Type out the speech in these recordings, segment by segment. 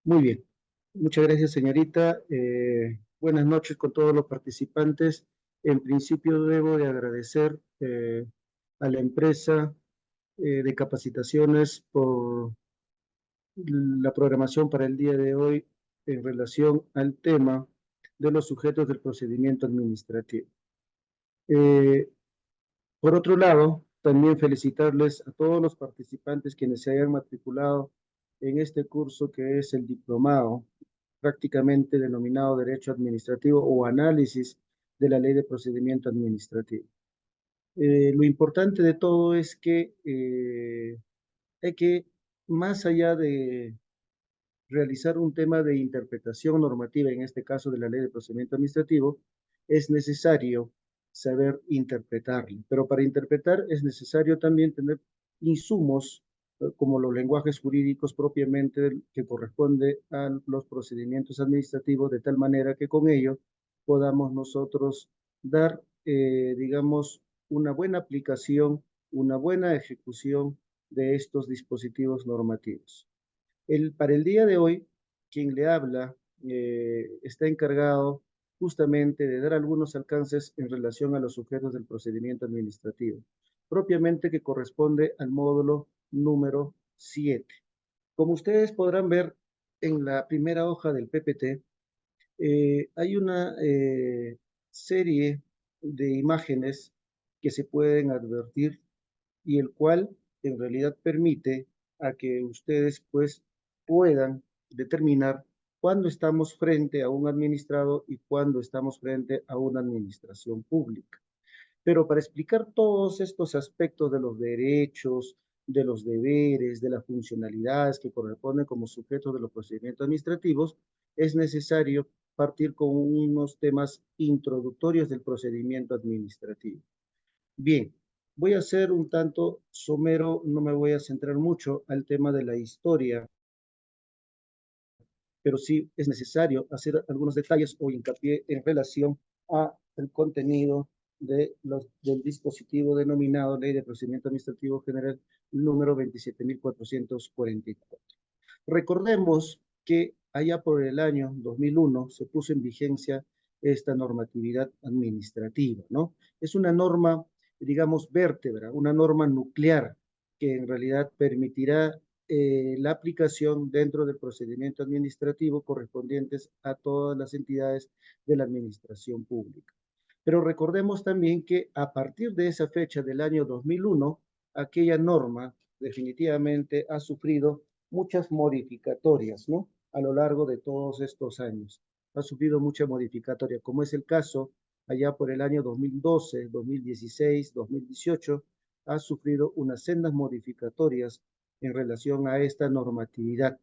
Muy bien. Muchas gracias, señorita. Buenas noches con todos los participantes. En principio, debo de agradecer a la empresa de capacitaciones por la programación para el día de hoy en relación al tema de los sujetos del procedimiento administrativo. Eh, por otro lado, también felicitarles a todos los participantes quienes se hayan matriculado en este curso que es el diplomado, prácticamente denominado Derecho Administrativo o Análisis de la Ley de Procedimiento Administrativo. Lo importante de todo es que hay que, más allá de realizar un tema de interpretación normativa, en este caso de la Ley de Procedimiento Administrativo, es necesario saber interpretarlo. Pero para interpretar es necesario también tener insumos como los lenguajes jurídicos propiamente que corresponde a los procedimientos administrativos, de tal manera que con ello podamos nosotros dar, digamos, una buena aplicación, una buena ejecución de estos dispositivos normativos. Para el día de hoy, quien le habla está encargado justamente de dar algunos alcances en relación a los sujetos del procedimiento administrativo, propiamente que corresponde al módulo número 7. Como ustedes podrán ver en la primera hoja del PPT, hay una serie de imágenes que se pueden advertir y el cual en realidad permite a que ustedes pues puedan determinar cuándo estamos frente a un administrado y cuándo estamos frente a una administración pública. Pero para explicar todos estos aspectos de los derechos, de los deberes, de las funcionalidades que corresponden como sujetos de los procedimientos administrativos, es necesario partir con unos temas introductorios del procedimiento administrativo. Bien, voy a ser un tanto somero, no me voy a centrar mucho al tema de la historia, pero sí es necesario hacer algunos detalles o hincapié en relación a el contenido del dispositivo denominado Ley de Procedimiento Administrativo General número 27.444. Recordemos que allá por el año 2001 se puso en vigencia esta normatividad administrativa, ¿no? Es una norma, digamos, vértebra, una norma nuclear que en realidad permitirá la aplicación dentro del procedimiento administrativo correspondientes a todas las entidades de la administración pública. Pero recordemos también que a partir de esa fecha del año 2001, aquella norma definitivamente ha sufrido muchas modificatorias, ¿no? A lo largo de todos estos años. Ha sufrido muchas modificatorias, como es el caso allá por el año 2012, 2016, 2018, ha sufrido unas sendas modificatorias en relación a esta normatividad.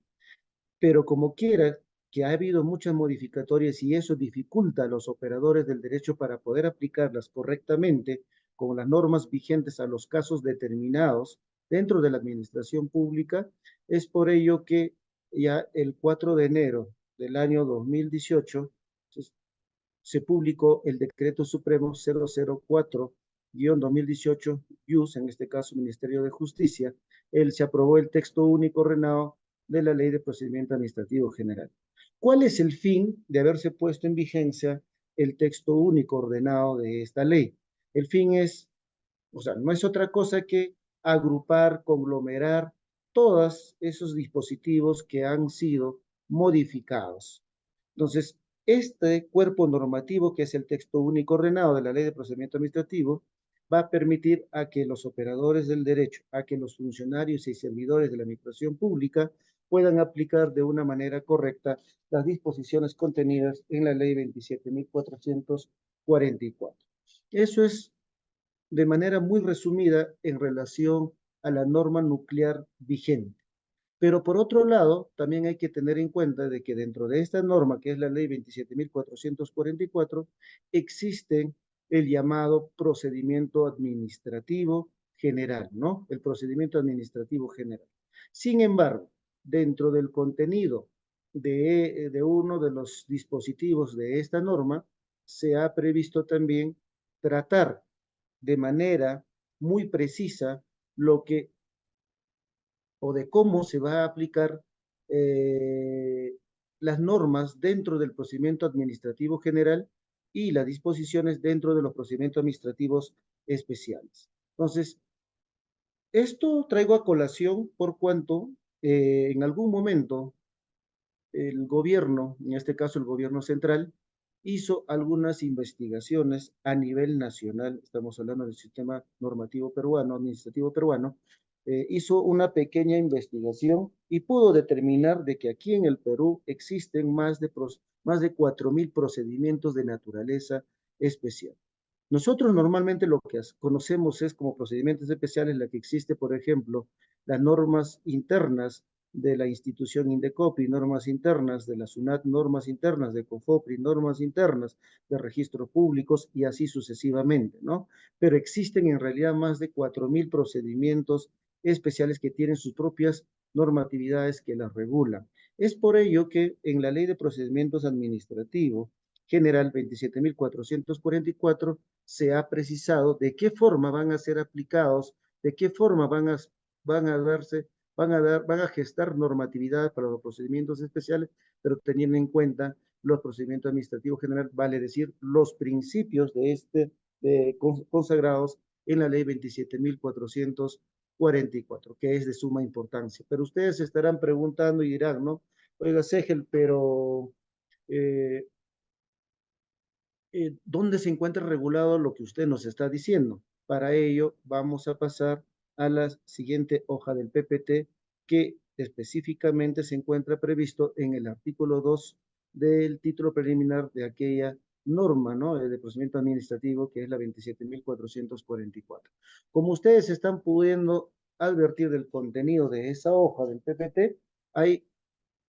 Pero como quiera, que ha habido muchas modificatorias y eso dificulta a los operadores del derecho para poder aplicarlas correctamente con las normas vigentes a los casos determinados dentro de la administración pública, es por ello que ya el 4 de enero del año 2018 se publicó el Decreto Supremo 004-2018, IUS, en este caso Ministerio de Justicia. Se aprobó el texto único ordenado de la Ley de Procedimiento Administrativo General. ¿Cuál es el fin de haberse puesto en vigencia el texto único ordenado de esta ley? El fin es, o sea, no es otra cosa que agrupar, conglomerar todos esos dispositivos que han sido modificados. Entonces, este cuerpo normativo, que es el texto único ordenado de la Ley de Procedimiento Administrativo, va a permitir a que los operadores del derecho, a que los funcionarios y servidores de la administración pública puedan aplicar de una manera correcta las disposiciones contenidas en la Ley 27.444. Eso es de manera muy resumida en relación a la norma nuclear vigente. Pero por otro lado, también hay que tener en cuenta de que dentro de esta norma, que es la ley 27.444, existe el llamado procedimiento administrativo general, ¿no? El procedimiento administrativo general. Sin embargo, dentro del contenido de uno de los dispositivos de esta norma, se ha previsto también tratar de manera muy precisa lo que o de cómo se va a aplicar las normas dentro del procedimiento administrativo general y las disposiciones dentro de los procedimientos administrativos especiales. Entonces, esto traigo a colación por cuanto en algún momento el gobierno, en este caso el gobierno central, hizo algunas investigaciones a nivel nacional, estamos hablando del sistema normativo peruano, administrativo peruano, hizo una pequeña investigación y pudo determinar de que aquí en el Perú existen más de 4.000 procedimientos de naturaleza especial. Nosotros normalmente lo que conocemos es como procedimientos especiales la que existe, por ejemplo, las normas internas de la institución Indecopi, normas internas de la SUNAT, normas internas de COFOPRI, normas internas de registros públicos y así sucesivamente, ¿no? Pero existen en realidad más de 4.000 procedimientos especiales que tienen sus propias normatividades que las regulan. Es por ello que en la Ley de Procedimientos Administrativos General 27.444 se ha precisado de qué forma van a ser aplicados, de qué forma van a darse, van a gestar normatividad para los procedimientos especiales, pero teniendo en cuenta los procedimientos administrativos generales, vale decir, los principios consagrados en la ley 27.444, que es de suma importancia. Pero ustedes se estarán preguntando y dirán, ¿no? Oiga, Segel, pero eh, ¿dónde se encuentra regulado lo que usted nos está diciendo? Para ello, vamos a pasar a la siguiente hoja del PPT, que específicamente se encuentra previsto en el artículo 2 del título preliminar de aquella norma, ¿no? De procedimiento administrativo, que es la 27.444. Como ustedes están pudiendo advertir del contenido de esa hoja del PPT, hay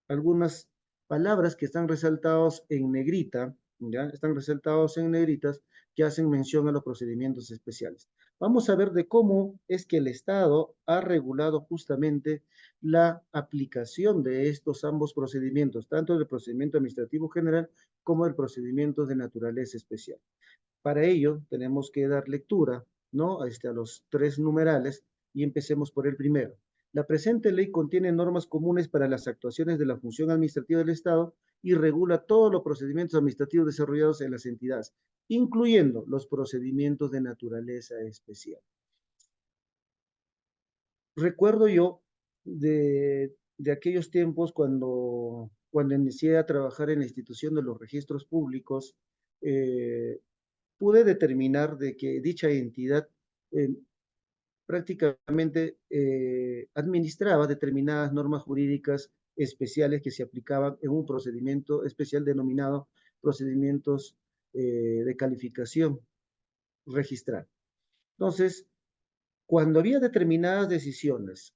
algunas palabras que están resaltados en negrita, ¿ya? Están resaltados en negritas que hacen mención a los procedimientos especiales. Vamos a ver de cómo es que el Estado ha regulado justamente la aplicación de estos ambos procedimientos, tanto del procedimiento administrativo general como del procedimiento de naturaleza especial. Para ello, tenemos que dar lectura, ¿no? A los tres numerales y empecemos por el primero. La presente ley contiene normas comunes para las actuaciones de la función administrativa del Estado y regula todos los procedimientos administrativos desarrollados en las entidades, incluyendo los procedimientos de naturaleza especial. Recuerdo yo de aquellos tiempos cuando inicié a trabajar en la institución de los registros públicos, pude determinar de que dicha entidad eh, prácticamente administraba determinadas normas jurídicas especiales que se aplicaban en un procedimiento especial denominado procedimientos de calificación registral. Entonces, cuando había determinadas decisiones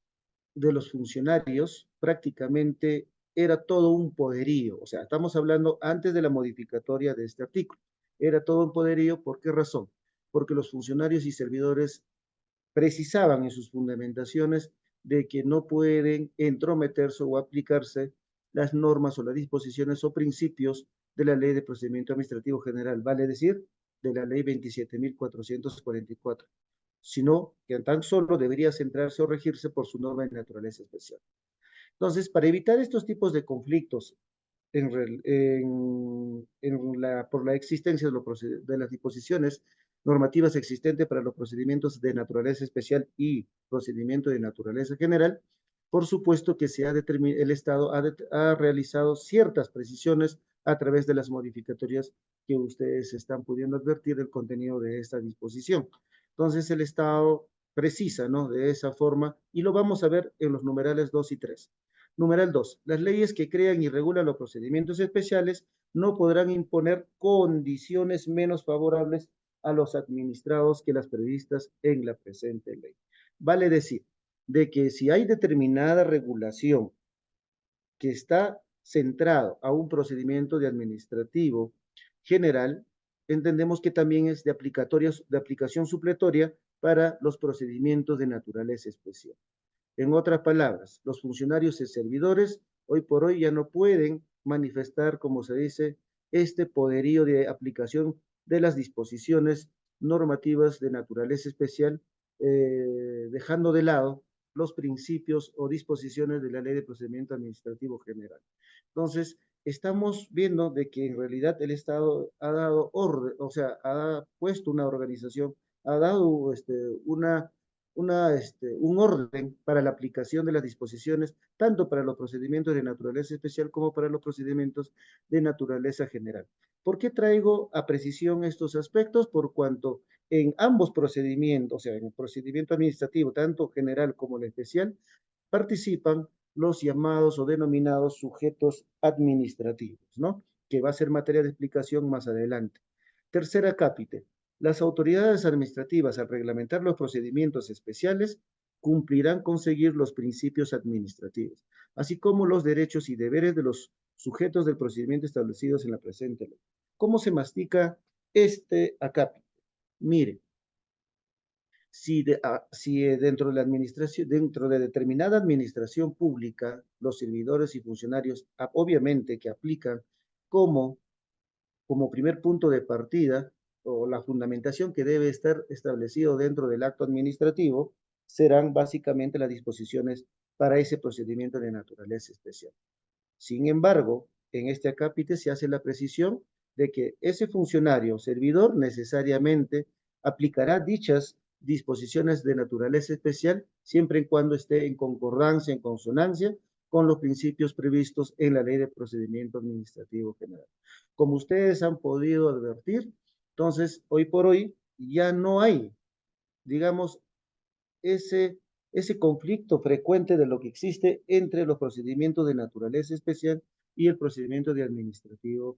de los funcionarios, prácticamente era todo un poderío. O sea, estamos hablando antes de la modificatoria de este artículo. Era todo un poderío, ¿por qué razón? Porque los funcionarios y servidores precisaban en sus fundamentaciones de que no pueden entrometerse o aplicarse las normas o las disposiciones o principios de la Ley de Procedimiento Administrativo General, vale decir, de la Ley 27.444, sino que tan solo debería centrarse o regirse por su norma de naturaleza especial. Entonces, para evitar estos tipos de conflictos por la existencia de las disposiciones normativas existentes para los procedimientos de naturaleza especial y procedimiento de naturaleza general, por supuesto que el Estado ha realizado ciertas precisiones a través de las modificatorias que ustedes están pudiendo advertir del contenido de esta disposición. Entonces, el Estado precisa, ¿no? De esa forma, y lo vamos a ver en los numerales 2 y 3. Numeral 2. Las leyes que crean y regulan los procedimientos especiales no podrán imponer condiciones menos favorables a los administrados que las previstas en la presente ley. Vale decir, de que si hay determinada regulación que está centrado a un procedimiento de administrativo general, entendemos que también es de aplicación supletoria para los procedimientos de naturaleza especial. En otras palabras, los funcionarios y servidores hoy por hoy ya no pueden manifestar, como se dice, este poderío de aplicación de las disposiciones normativas de naturaleza especial, dejando de lado los principios o disposiciones de la Ley de Procedimiento Administrativo General. Entonces, estamos viendo de que en realidad el Estado ha dado orden, o sea, ha puesto una organización, ha dado un orden para la aplicación de las disposiciones, tanto para los procedimientos de naturaleza especial como para los procedimientos de naturaleza general. ¿Por qué traigo a precisión estos aspectos? Por cuanto en ambos procedimientos, o sea, en el procedimiento administrativo, tanto general como el especial, participan los llamados o denominados sujetos administrativos, ¿no? Que va a ser materia de explicación más adelante. Tercera cápite. Las autoridades administrativas, al reglamentar los procedimientos especiales, cumplirán con seguir los principios administrativos, así como los derechos y deberes de los sujetos del procedimiento establecidos en la presente ley. ¿Cómo se mastica este acápite? Mire, si dentro de la administración, dentro de determinada administración pública, los servidores y funcionarios, obviamente que aplican como, como primer punto de partida o la fundamentación que debe estar establecido dentro del acto administrativo, serán básicamente las disposiciones para ese procedimiento de naturaleza especial. Sin embargo, en este acápite se hace la precisión de que ese funcionario o servidor necesariamente aplicará dichas disposiciones de naturaleza especial siempre y cuando esté en concordancia, en consonancia con los principios previstos en la Ley de Procedimiento Administrativo General. Como ustedes han podido advertir, entonces, hoy por hoy ya no hay, digamos, ese, ese conflicto frecuente de lo que existe entre los procedimientos de naturaleza especial y el procedimiento de administrativo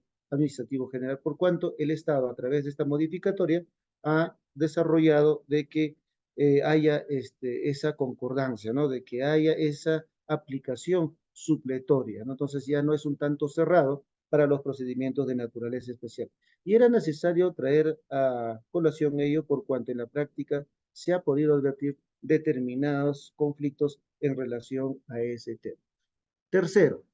general, por cuanto el Estado, a través de esta modificatoria, ha desarrollado de que haya esa concordancia, ¿no? De que haya esa aplicación supletoria, ¿no? Entonces ya no es un tanto cerrado para los procedimientos de naturaleza especial. Y era necesario traer a colación ello por cuanto en la práctica se ha podido advertir determinados conflictos en relación a ese tema. Tercero,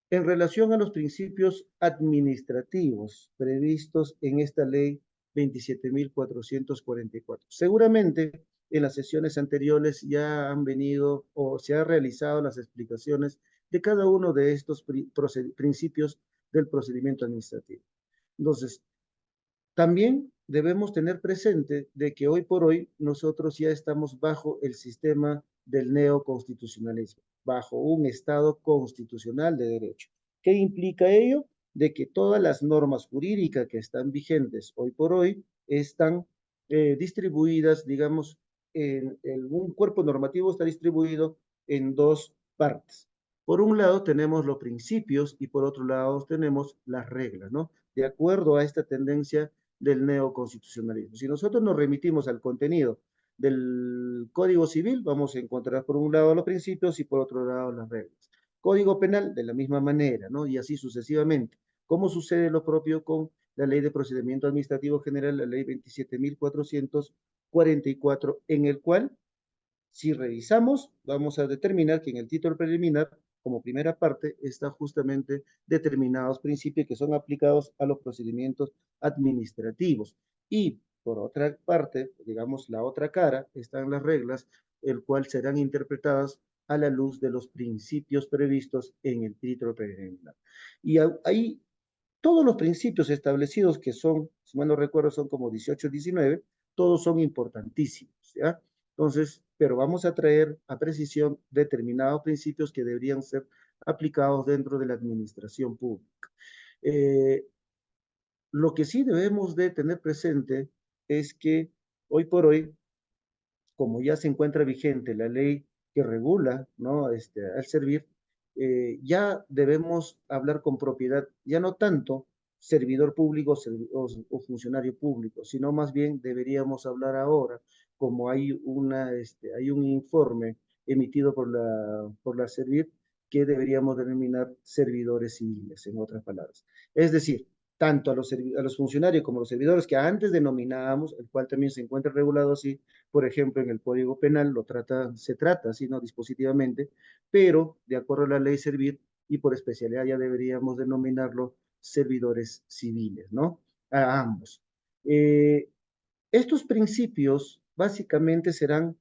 en relación a los principios administrativos previstos en esta ley 27.444. Seguramente en las sesiones anteriores ya han venido o se han realizado las explicaciones de cada uno de estos principios del procedimiento administrativo. Entonces, también debemos tener presente de que hoy por hoy nosotros ya estamos bajo el sistema del neoconstitucionalismo, bajo un Estado constitucional de derecho. ¿Qué implica ello? De que todas las normas jurídicas que están vigentes hoy por hoy están distribuidas, digamos, un cuerpo normativo está distribuido en dos partes. Por un lado tenemos los principios y por otro lado tenemos las reglas, ¿no? De acuerdo a esta tendencia del neoconstitucionalismo. Si nosotros nos remitimos al contenido del Código Civil, vamos a encontrar por un lado los principios y por otro lado las reglas. Código Penal, de la misma manera, ¿no? Y así sucesivamente. ¿Cómo sucede lo propio con la Ley de Procedimiento Administrativo General, la Ley 27.444, en el cual, si revisamos, vamos a determinar que en el título preliminar, como primera parte, está justamente determinados principios que son aplicados a los procedimientos administrativos. Y por otra parte, digamos la otra cara, están las reglas, el cual serán interpretadas a la luz de los principios previstos en el título preliminar. Y ahí todos los principios establecidos, que son, si mal no recuerdo, son como 18 o 19, todos son importantísimos, ¿ya? Entonces, pero vamos a traer a precisión determinados principios que deberían ser aplicados dentro de la administración pública. Eh, lo que sí debemos de tener presente es que hoy por hoy, como ya se encuentra vigente la ley que regula, ¿no? Al servir, ya debemos hablar con propiedad, ya no tanto servidor público o funcionario público, sino más bien deberíamos hablar ahora, como hay un informe emitido por la Servir, que deberíamos denominar servidores civiles, en otras palabras. Es decir, tanto a los funcionarios como a los servidores que antes denominábamos, el cual también se encuentra regulado así, por ejemplo, en el Código Penal se trata así, no dispositivamente, pero de acuerdo a la ley Servir y por especialidad ya deberíamos denominarlo servidores civiles, ¿no? A ambos. Estos principios básicamente serán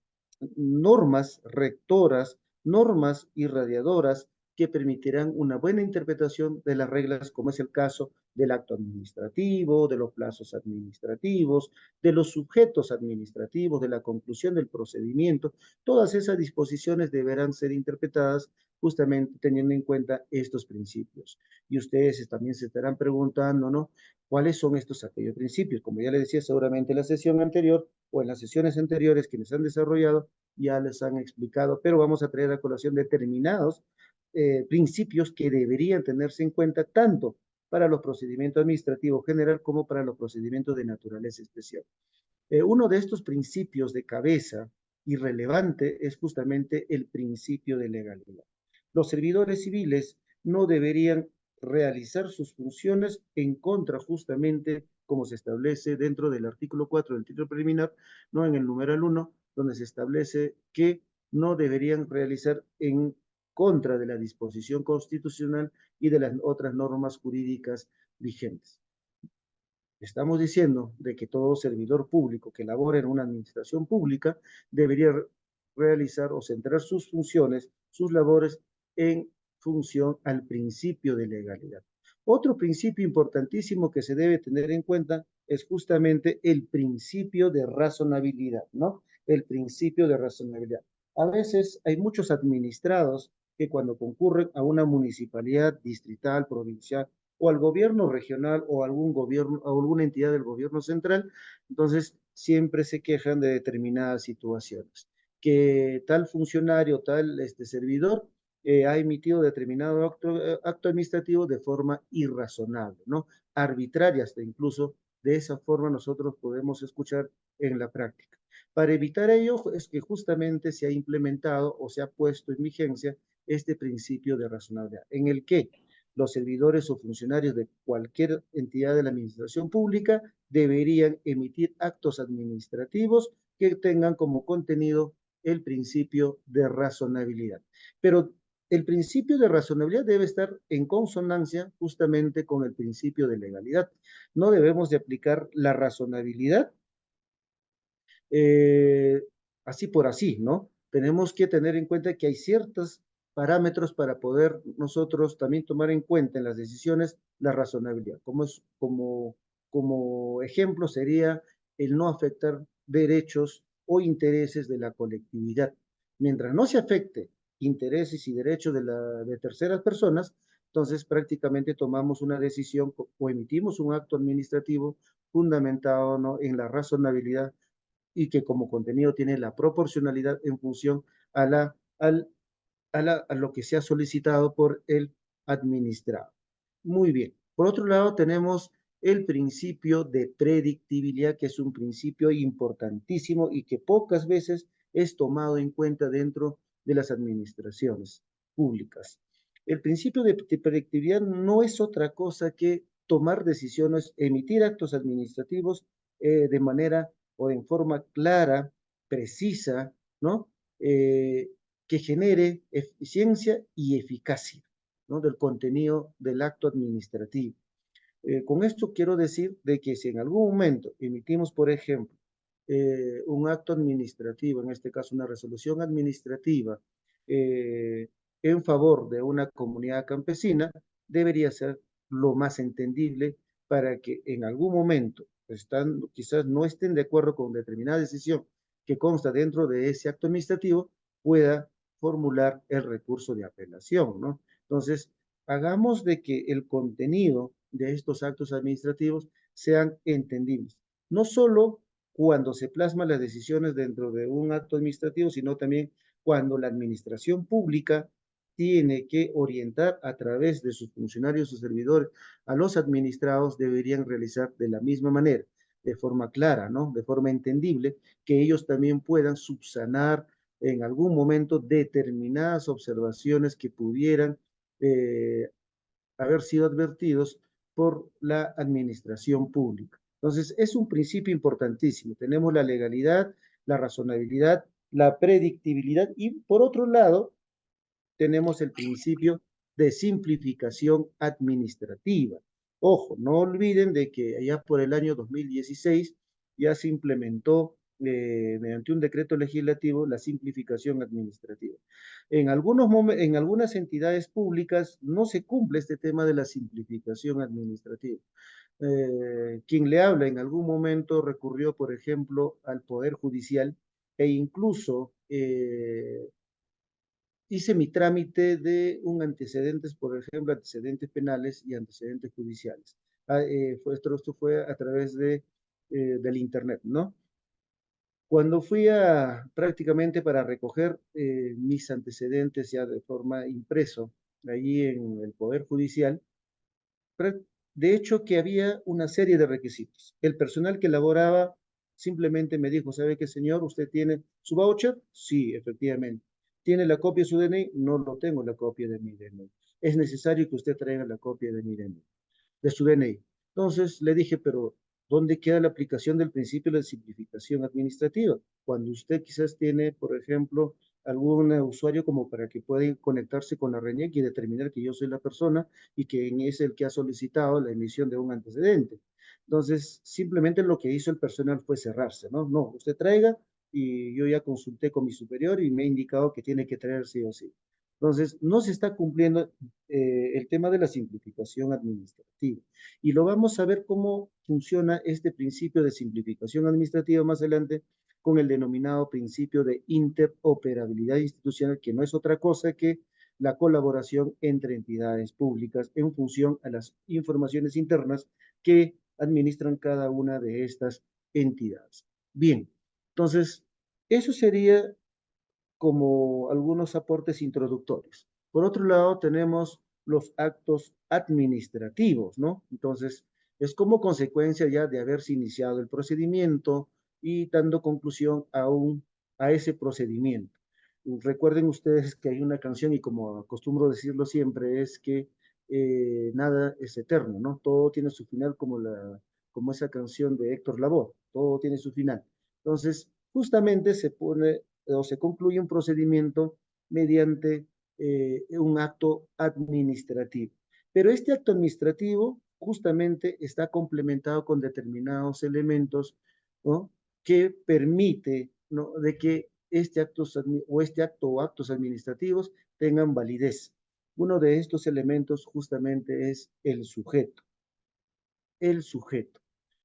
normas rectoras, normas irradiadoras que permitirán una buena interpretación de las reglas, como es el caso del acto administrativo, de los plazos administrativos, de los sujetos administrativos, de la conclusión del procedimiento. Todas esas disposiciones deberán ser interpretadas justamente teniendo en cuenta estos principios. Y ustedes también se estarán preguntando, ¿no? ¿Cuáles son aquellos principios? Como ya les decía, seguramente en la sesión anterior o en las sesiones anteriores quienes han desarrollado ya les han explicado, pero vamos a traer a colación determinados principios que deberían tenerse en cuenta tanto para los procedimientos administrativos general como para los procedimientos de naturaleza especial. Uno de estos principios de cabeza y relevante es justamente el principio de legalidad. Los servidores civiles no deberían realizar sus funciones en contra justamente como se establece dentro del artículo 4 del título preliminar, no en el numeral 1, donde se establece que no deberían realizar en contra de la disposición constitucional y de las otras normas jurídicas vigentes. Estamos diciendo de que todo servidor público que labore en una administración pública debería realizar o centrar sus funciones, sus labores en función al principio de legalidad. Otro principio importantísimo que se debe tener en cuenta es justamente el principio de razonabilidad, ¿no? El principio de razonabilidad. A veces hay muchos administrados que cuando concurren a una municipalidad distrital, provincial o al gobierno regional o algún gobierno o alguna entidad del gobierno central, entonces siempre se quejan de determinadas situaciones, que tal funcionario, tal servidor ha emitido determinado acto administrativo de forma irrazonable, ¿no? Arbitraria hasta incluso, de esa forma nosotros podemos escuchar en la práctica. Para evitar ello es que justamente se ha implementado o se ha puesto en vigencia este principio de razonabilidad, en el que los servidores o funcionarios de cualquier entidad de la administración pública deberían emitir actos administrativos que tengan como contenido el principio de razonabilidad. Pero el principio de razonabilidad debe estar en consonancia justamente con el principio de legalidad. No debemos de aplicar la razonabilidad eh, así por así, ¿no? Tenemos que tener en cuenta que hay ciertos parámetros para poder nosotros también tomar en cuenta en las decisiones la razonabilidad. Como ejemplo sería el no afectar derechos o intereses de la colectividad. Mientras no se afecte intereses y derechos de terceras personas, entonces prácticamente tomamos una decisión o emitimos un acto administrativo fundamentado, ¿no?, en la razonabilidad y que como contenido tiene la proporcionalidad en función a, la, al, a lo que se ha solicitado por el administrado. Muy bien. Por otro lado, tenemos el principio de predictibilidad, que es un principio importantísimo y que pocas veces es tomado en cuenta dentro de las administraciones públicas. El principio de predictibilidad no es otra cosa que tomar decisiones, emitir actos administrativos de manera o en forma clara, precisa, ¿no? Que genere eficiencia y eficacia, ¿no?, del contenido del acto administrativo. Con esto quiero decir de que si en algún momento emitimos, por ejemplo, un acto administrativo, en este caso una resolución administrativa, eh, en favor de una comunidad campesina, debería ser lo más entendible para que en algún momento quizás no estén de acuerdo con determinada decisión que consta dentro de ese acto administrativo, pueda formular el recurso de apelación, ¿no? Entonces, hagamos de que el contenido de estos actos administrativos sean entendibles, no solo cuando se plasman las decisiones dentro de un acto administrativo, sino también cuando la administración pública tiene que orientar a través de sus funcionarios o servidores a los administrados, deberían realizar de la misma manera, de forma clara, ¿no?, de forma entendible, que ellos también puedan subsanar en algún momento determinadas observaciones que pudieran haber sido advertidos por la administración pública. Entonces, es un principio importantísimo. Tenemos la legalidad, la razonabilidad, la predictibilidad y, por otro lado, tenemos el principio de simplificación administrativa. Ojo, no olviden de que allá por el año 2016 ya se implementó mediante un decreto legislativo la simplificación administrativa. En algunas entidades públicas no se cumple este tema de la simplificación administrativa. Quien le habla en algún momento recurrió, por ejemplo, al Poder Judicial e incluso hice mi trámite de un antecedentes, por ejemplo, antecedentes penales y antecedentes judiciales. Esto fue a través del Internet, ¿no? Cuando fui prácticamente para recoger mis antecedentes ya de forma impreso, allí en el Poder Judicial, de hecho que había una serie de requisitos. El personal que elaboraba simplemente me dijo, ¿sabe qué, señor? ¿Usted tiene su voucher? Sí, efectivamente. ¿Tiene la copia de su DNI? No lo tengo la copia de mi DNI. Es necesario que usted traiga la copia de mi DNI, de su DNI. Entonces le dije, pero ¿dónde queda la aplicación del principio de simplificación administrativa? Cuando usted quizás tiene, por ejemplo, algún usuario como para que pueda conectarse con la RENIEC y determinar que yo soy la persona y que es el que ha solicitado la emisión de un antecedente. Entonces, simplemente lo que hizo el personal fue cerrarse, ¿no? No, usted traiga y yo ya consulté con mi superior y me ha indicado que tiene que traer sí o sí. Entonces, no se está cumpliendo el tema de la simplificación administrativa. Y lo vamos a ver cómo funciona este principio de simplificación administrativa más adelante con el denominado principio de interoperabilidad institucional, que no es otra cosa que la colaboración entre entidades públicas en función a las informaciones internas que administran cada una de estas entidades. Bien, entonces, eso sería como algunos aportes introductorios. Por otro lado, tenemos los actos administrativos, ¿no? Entonces, es como consecuencia ya de haberse iniciado el procedimiento y dando conclusión a ese procedimiento. Recuerden ustedes que hay una canción y como acostumbro decirlo siempre, es que nada es eterno, ¿no? Todo tiene su final como esa canción de Héctor Lavoe, todo tiene su final. Entonces, justamente se pone o se concluye un procedimiento mediante un acto administrativo. Pero este acto administrativo justamente está complementado con determinados elementos, ¿no? Que permite, ¿no? De que este acto o actos administrativos tengan validez. Uno de estos elementos justamente es el sujeto.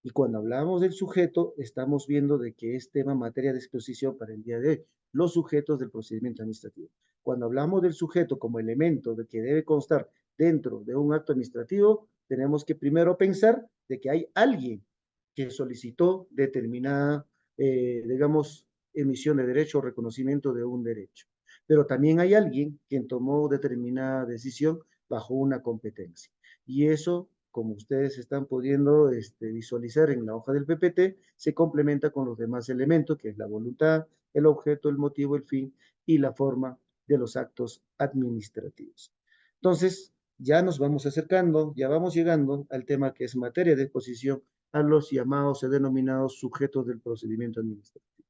Y cuando hablamos del sujeto, estamos viendo de que es tema materia de exposición para el día de hoy, los sujetos del procedimiento administrativo. Cuando hablamos del sujeto como elemento de que debe constar dentro de un acto administrativo, tenemos que primero pensar de que hay alguien que solicitó determinada, digamos, emisión de derecho o reconocimiento de un derecho. Pero también hay alguien quien tomó determinada decisión bajo una competencia. Y eso, como ustedes están pudiendo visualizar en la hoja del PPT, se complementa con los demás elementos, que es la voluntad, el objeto, el motivo, el fin y la forma de los actos administrativos. Entonces, ya nos vamos acercando, ya vamos llegando al tema que es materia de exposición a los llamados o denominados sujetos del procedimiento administrativo.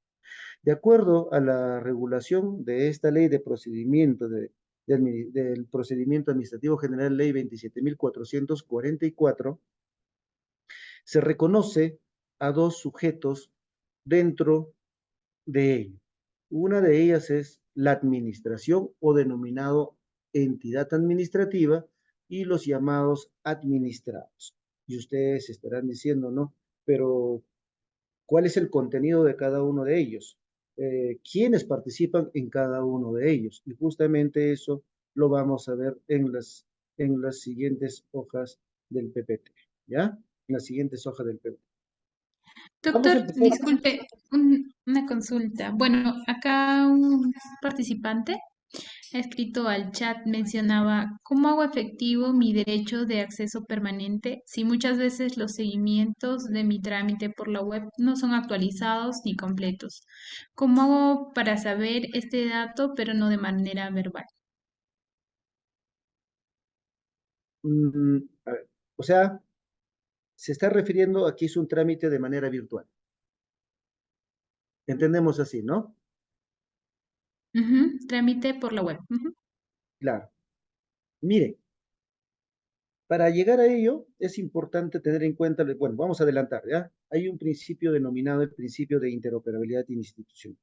De acuerdo a la regulación de esta ley de procedimiento del procedimiento administrativo general, ley 27.444, se reconoce a dos sujetos dentro de ello. Una de ellas es la administración o denominado entidad administrativa y los llamados administrados. Y ustedes estarán diciendo, ¿no? Pero cuál es el contenido de cada uno de ellos, quiénes participan en cada uno de ellos. Y justamente eso lo vamos a ver en las siguientes hojas del PPT, ¿ya? En las siguientes hojas del PPT. Vamos a Doctor, empezar. disculpe, una consulta. Bueno, acá un participante ha escrito al chat, mencionaba, ¿cómo hago efectivo mi derecho de acceso permanente si muchas veces los seguimientos de mi trámite por la web no son actualizados ni completos? ¿Cómo hago para saber este dato, pero no de manera verbal? A ver, o sea, se está refiriendo a que es un trámite de manera virtual. Entendemos así, ¿no? Ujú, trámite por la web. Ujú. Claro. Mire, para llegar a ello es importante tener en cuenta, bueno, vamos a adelantar, ¿ya? Hay un principio denominado el principio de interoperabilidad institucional.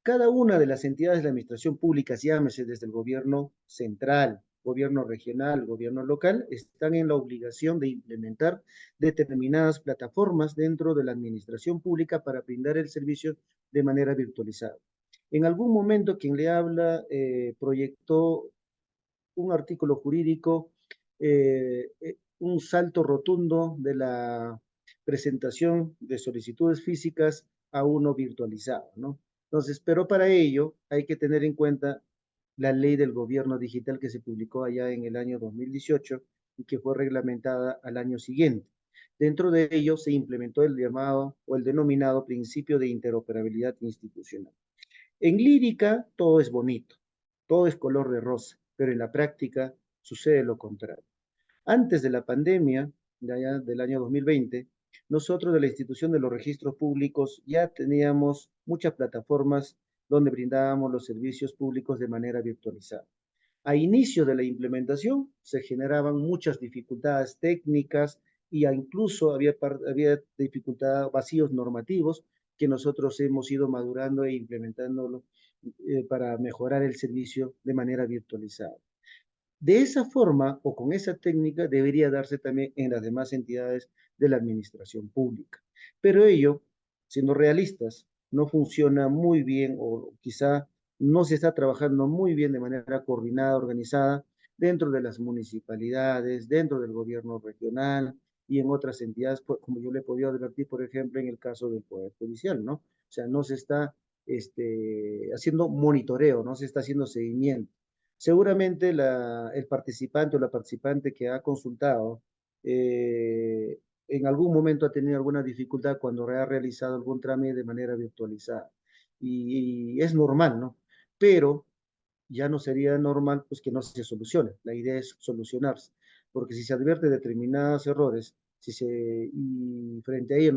Cada una de las entidades de la administración pública, llámese desde el gobierno central, gobierno regional, gobierno local, están en la obligación de implementar determinadas plataformas dentro de la administración pública para brindar el servicio de manera virtualizada. En algún momento quien le habla proyectó un artículo jurídico, un salto rotundo de la presentación de solicitudes físicas a uno virtualizado, ¿no? Entonces, pero para ello hay que tener en cuenta la ley del gobierno digital que se publicó allá en el año 2018 y que fue reglamentada al año siguiente. Dentro de ello se implementó el llamado o el denominado principio de interoperabilidad institucional. En lírica todo es bonito, todo es color de rosa, pero en la práctica sucede lo contrario. Antes de la pandemia, del año 2020, nosotros de la institución de los registros públicos ya teníamos muchas plataformas donde brindábamos los servicios públicos de manera virtualizada. A inicio de la implementación se generaban muchas dificultades técnicas y incluso había dificultades, vacíos normativos que nosotros hemos ido madurando e implementándolo para mejorar el servicio de manera virtualizada. De esa forma o con esa técnica debería darse también en las demás entidades de la administración pública. Pero ello, siendo realistas, no funciona muy bien o quizá no se está trabajando muy bien de manera coordinada, organizada dentro de las municipalidades, dentro del gobierno regional y en otras entidades, como yo le he podido advertir, por ejemplo, en el caso del Poder Judicial, ¿no? O sea, no se está haciendo monitoreo, no se está haciendo seguimiento. Seguramente el participante o la participante que ha consultado eh, en algún momento ha tenido alguna dificultad cuando ha realizado algún trámite de manera virtualizada. Y es normal, ¿no? Pero ya no sería normal pues que no se solucione. La idea es solucionarse, porque si se advierte determinados errores, y frente a ello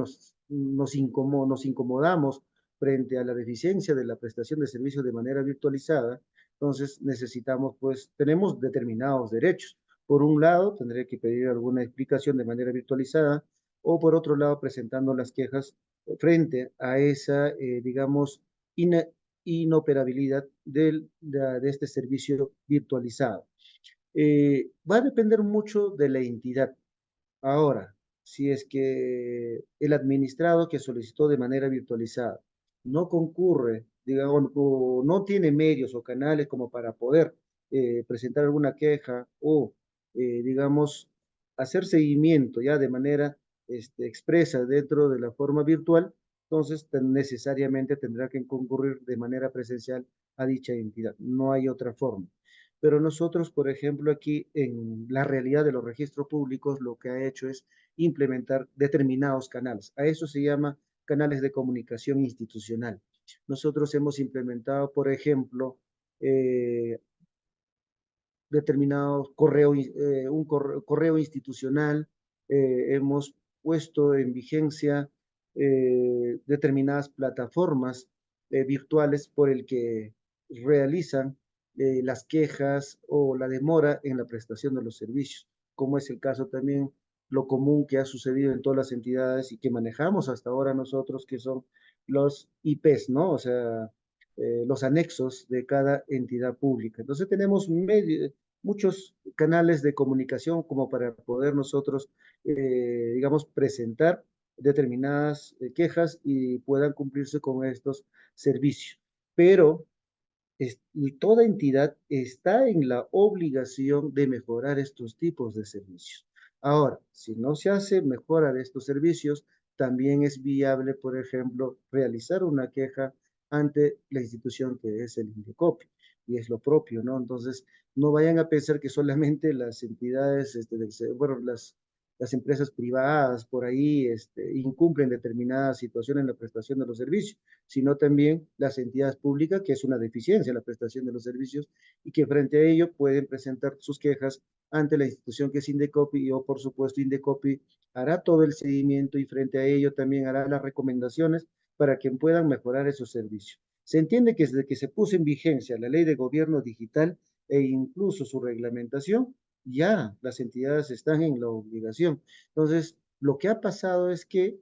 nos incomodamos frente a la deficiencia de la prestación de servicios de manera virtualizada, entonces necesitamos, pues, tenemos determinados derechos. Por un lado, tendré que pedir alguna explicación de manera virtualizada, o por otro lado, presentando las quejas frente a esa, digamos, inoperabilidad de este servicio virtualizado. Va a depender mucho de la entidad. Ahora, si es que el administrado que solicitó de manera virtualizada no concurre, digamos, o no tiene medios o canales como para poder presentar alguna queja o, digamos, hacer seguimiento ya de manera expresa dentro de la forma virtual, entonces necesariamente tendrá que concurrir de manera presencial a dicha entidad. No hay otra forma. Pero nosotros, por ejemplo, aquí en la realidad de los registros públicos, lo que ha hecho es implementar determinados canales. A eso se llama canales de comunicación institucional. Nosotros hemos implementado, por ejemplo, eh, determinado correo institucional, hemos puesto en vigencia determinadas plataformas virtuales por el que realizan las quejas o la demora en la prestación de los servicios, como es el caso también lo común que ha sucedido en todas las entidades y que manejamos hasta ahora nosotros, que son los IPs, ¿no? O sea, los anexos de cada entidad pública. Entonces tenemos muchos canales de comunicación como para poder nosotros, digamos, presentar determinadas quejas y puedan cumplirse con estos servicios. Pero y toda entidad está en la obligación de mejorar estos tipos de servicios. Ahora, si no se hace mejora de estos servicios, también es viable, por ejemplo, realizar una queja ante la institución que es el INDECOPI, y es lo propio, ¿no? Entonces, no vayan a pensar que solamente las entidades, bueno, las empresas privadas por ahí incumplen determinadas situaciones en la prestación de los servicios, sino también las entidades públicas, que es una deficiencia en la prestación de los servicios y que frente a ello pueden presentar sus quejas ante la institución que es Indecopi y, o por supuesto, Indecopi hará todo el seguimiento y frente a ello también hará las recomendaciones para que puedan mejorar esos servicios. Se entiende que desde que se puso en vigencia la ley de gobierno digital e incluso su reglamentación, ya las entidades están en la obligación. Entonces, lo que ha pasado es que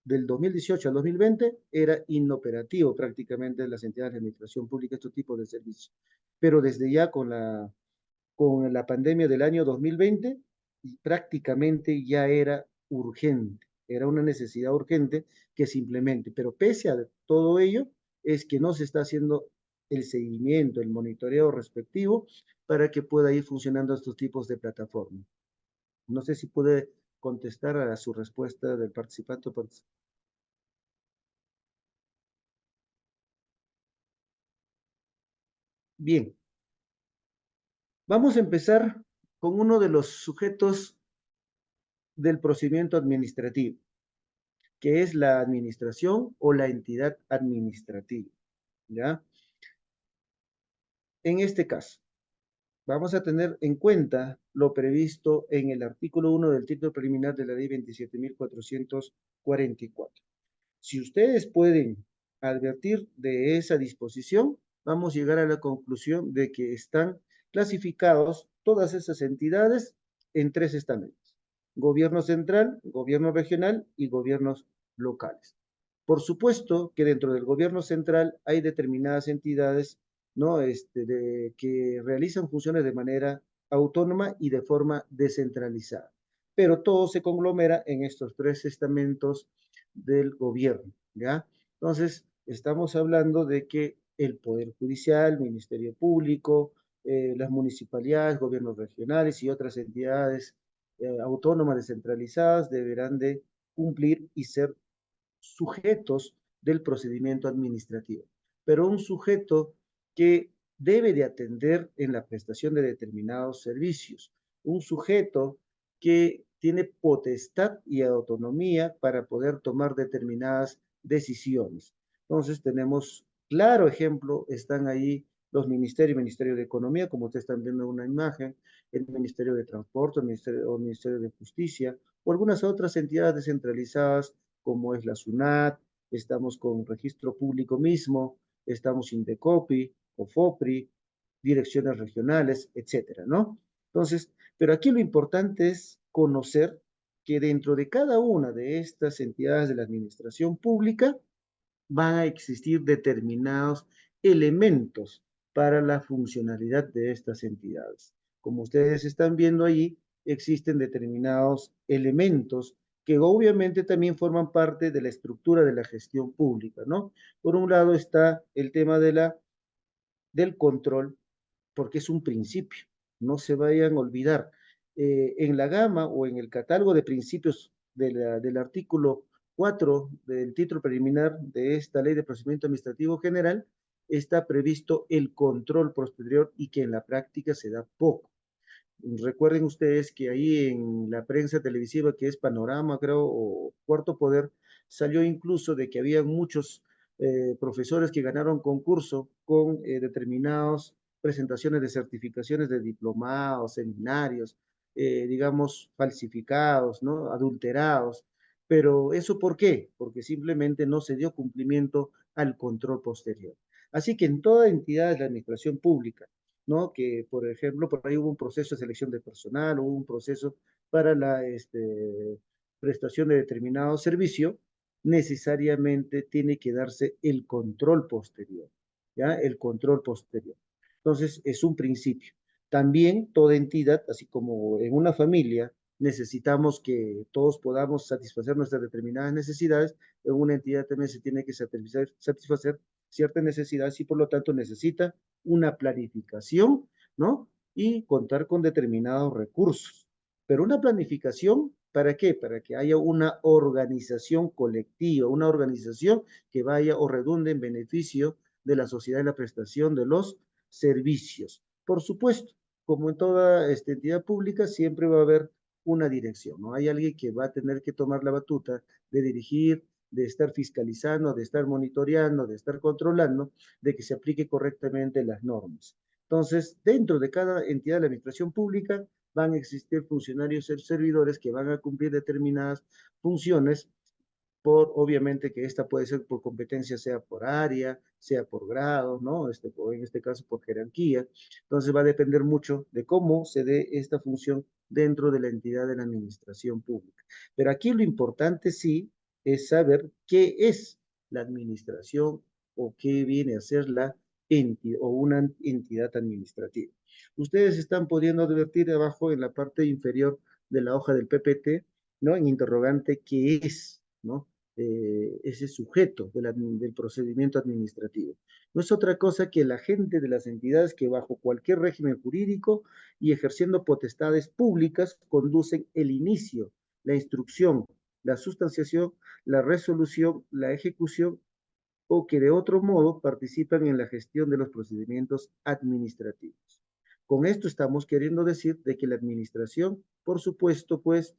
del 2018 al 2020 era inoperativo prácticamente en las entidades de administración pública este tipo de servicios. Pero desde ya con la pandemia del año 2020, prácticamente ya era urgente, era una necesidad urgente que se implemente. Pero pese a todo ello, es que no se está haciendo el seguimiento, el monitoreo respectivo para que pueda ir funcionando estos tipos de plataformas. No sé si puede contestar a su respuesta del participante. Bien, vamos a empezar con uno de los sujetos del procedimiento administrativo, que es la administración o la entidad administrativa, ¿ya? En este caso, vamos a tener en cuenta lo previsto en el artículo 1 del título preliminar de la ley 27.444. Si ustedes pueden advertir de esa disposición, vamos a llegar a la conclusión de que están clasificados todas esas entidades en tres estamentos: gobierno central, gobierno regional y gobiernos locales. Por supuesto que dentro del gobierno central hay determinadas entidades, ¿no? Que realizan funciones de manera autónoma y de forma descentralizada, pero todo se conglomera en estos tres estamentos del gobierno, ¿ya? Entonces, estamos hablando de que el Poder Judicial, Ministerio Público, las municipalidades, gobiernos regionales y otras entidades autónomas descentralizadas deberán de cumplir y ser sujetos del procedimiento administrativo, pero un sujeto que debe de atender en la prestación de determinados servicios, un sujeto que tiene potestad y autonomía para poder tomar determinadas decisiones. Entonces tenemos claro ejemplo, están ahí los ministerios, el Ministerio de Economía, como ustedes están viendo en una imagen, el Ministerio de Transporte, el Ministerio de Justicia, o algunas otras entidades descentralizadas como es la SUNAT, estamos con Registro Público mismo, estamos Indecopi, OFOPRI, direcciones regionales, etcétera, ¿no? Entonces, pero aquí lo importante es conocer que dentro de cada una de estas entidades de la administración pública van a existir determinados elementos para la funcionalidad de estas entidades. Como ustedes están viendo ahí, existen determinados elementos que obviamente también forman parte de la estructura de la gestión pública, ¿no? Por un lado está el tema del control, porque es un principio, no se vayan a olvidar. En la gama o en el catálogo de principios del artículo 4 del título preliminar de esta ley de procedimiento administrativo general, está previsto el control posterior y que en la práctica se da poco. Recuerden ustedes que ahí en la prensa televisiva, que es Panorama, creo, o Cuarto Poder, salió incluso de que había muchos profesores que ganaron concurso con determinadas presentaciones de certificaciones de diplomados, seminarios, digamos, falsificados, ¿no? Adulterados. Pero ¿eso por qué? Porque simplemente no se dio cumplimiento al control posterior. Así que en toda entidad de la administración pública, ¿no? Que, por ejemplo, por ahí hubo un proceso de selección de personal, hubo un proceso para la prestación de determinado servicio, necesariamente tiene que darse el control posterior, ¿ya? El control posterior. Entonces, es un principio. También toda entidad, así como en una familia, necesitamos que todos podamos satisfacer nuestras determinadas necesidades, en una entidad también se tiene que satisfacer ciertas necesidades y por lo tanto necesita una planificación, ¿no? Y contar con determinados recursos. Pero una planificación, ¿para qué? Para que haya una organización colectiva, una organización que vaya o redunde en beneficio de la sociedad y la prestación de los servicios. Por supuesto, como en toda entidad pública, siempre va a haber una dirección, ¿no? Hay alguien que va a tener que tomar la batuta de dirigir, de estar fiscalizando, de estar monitoreando, de estar controlando, de que se aplique correctamente las normas. Entonces, dentro de cada entidad de la administración pública van a existir funcionarios y servidores que van a cumplir determinadas funciones por, obviamente que esta puede ser por competencia, sea por área, sea por grado, ¿no? En este caso por jerarquía. Entonces va a depender mucho de cómo se dé esta función dentro de la entidad de la administración pública. Pero aquí lo importante sí es saber qué es la administración o qué viene a ser la entidad o una entidad administrativa. Ustedes están pudiendo advertir abajo en la parte inferior de la hoja del PPT, ¿no? En interrogante, ¿qué es, ¿no? Ese sujeto del procedimiento administrativo. No es otra cosa que el agente de las entidades que bajo cualquier régimen jurídico y ejerciendo potestades públicas conducen el inicio, la instrucción, la sustanciación, la resolución, la ejecución o que de otro modo participan en la gestión de los procedimientos administrativos. Con esto estamos queriendo decir de que la administración, por supuesto, pues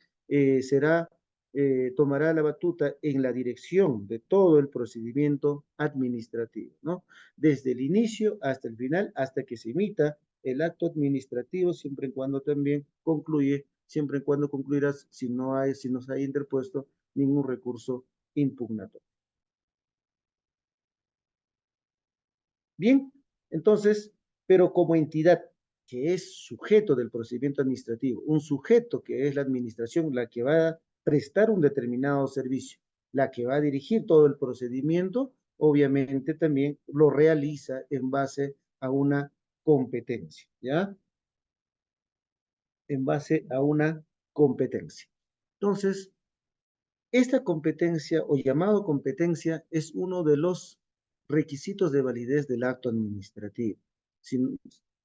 tomará la batuta en la dirección de todo el procedimiento administrativo, ¿no? Desde el inicio hasta el final, hasta que se emita el acto administrativo, siempre y cuando también concluye, siempre y cuando concluirás si no se ha interpuesto ningún recurso impugnatorio. Bien, entonces, pero como entidad que es sujeto del procedimiento administrativo, un sujeto que es la administración, la que va a prestar un determinado servicio, la que va a dirigir todo el procedimiento, obviamente también lo realiza en base a una competencia, ¿ya? En base a una competencia. Entonces, esta competencia o llamado competencia es uno de los requisitos de validez del acto administrativo. Si,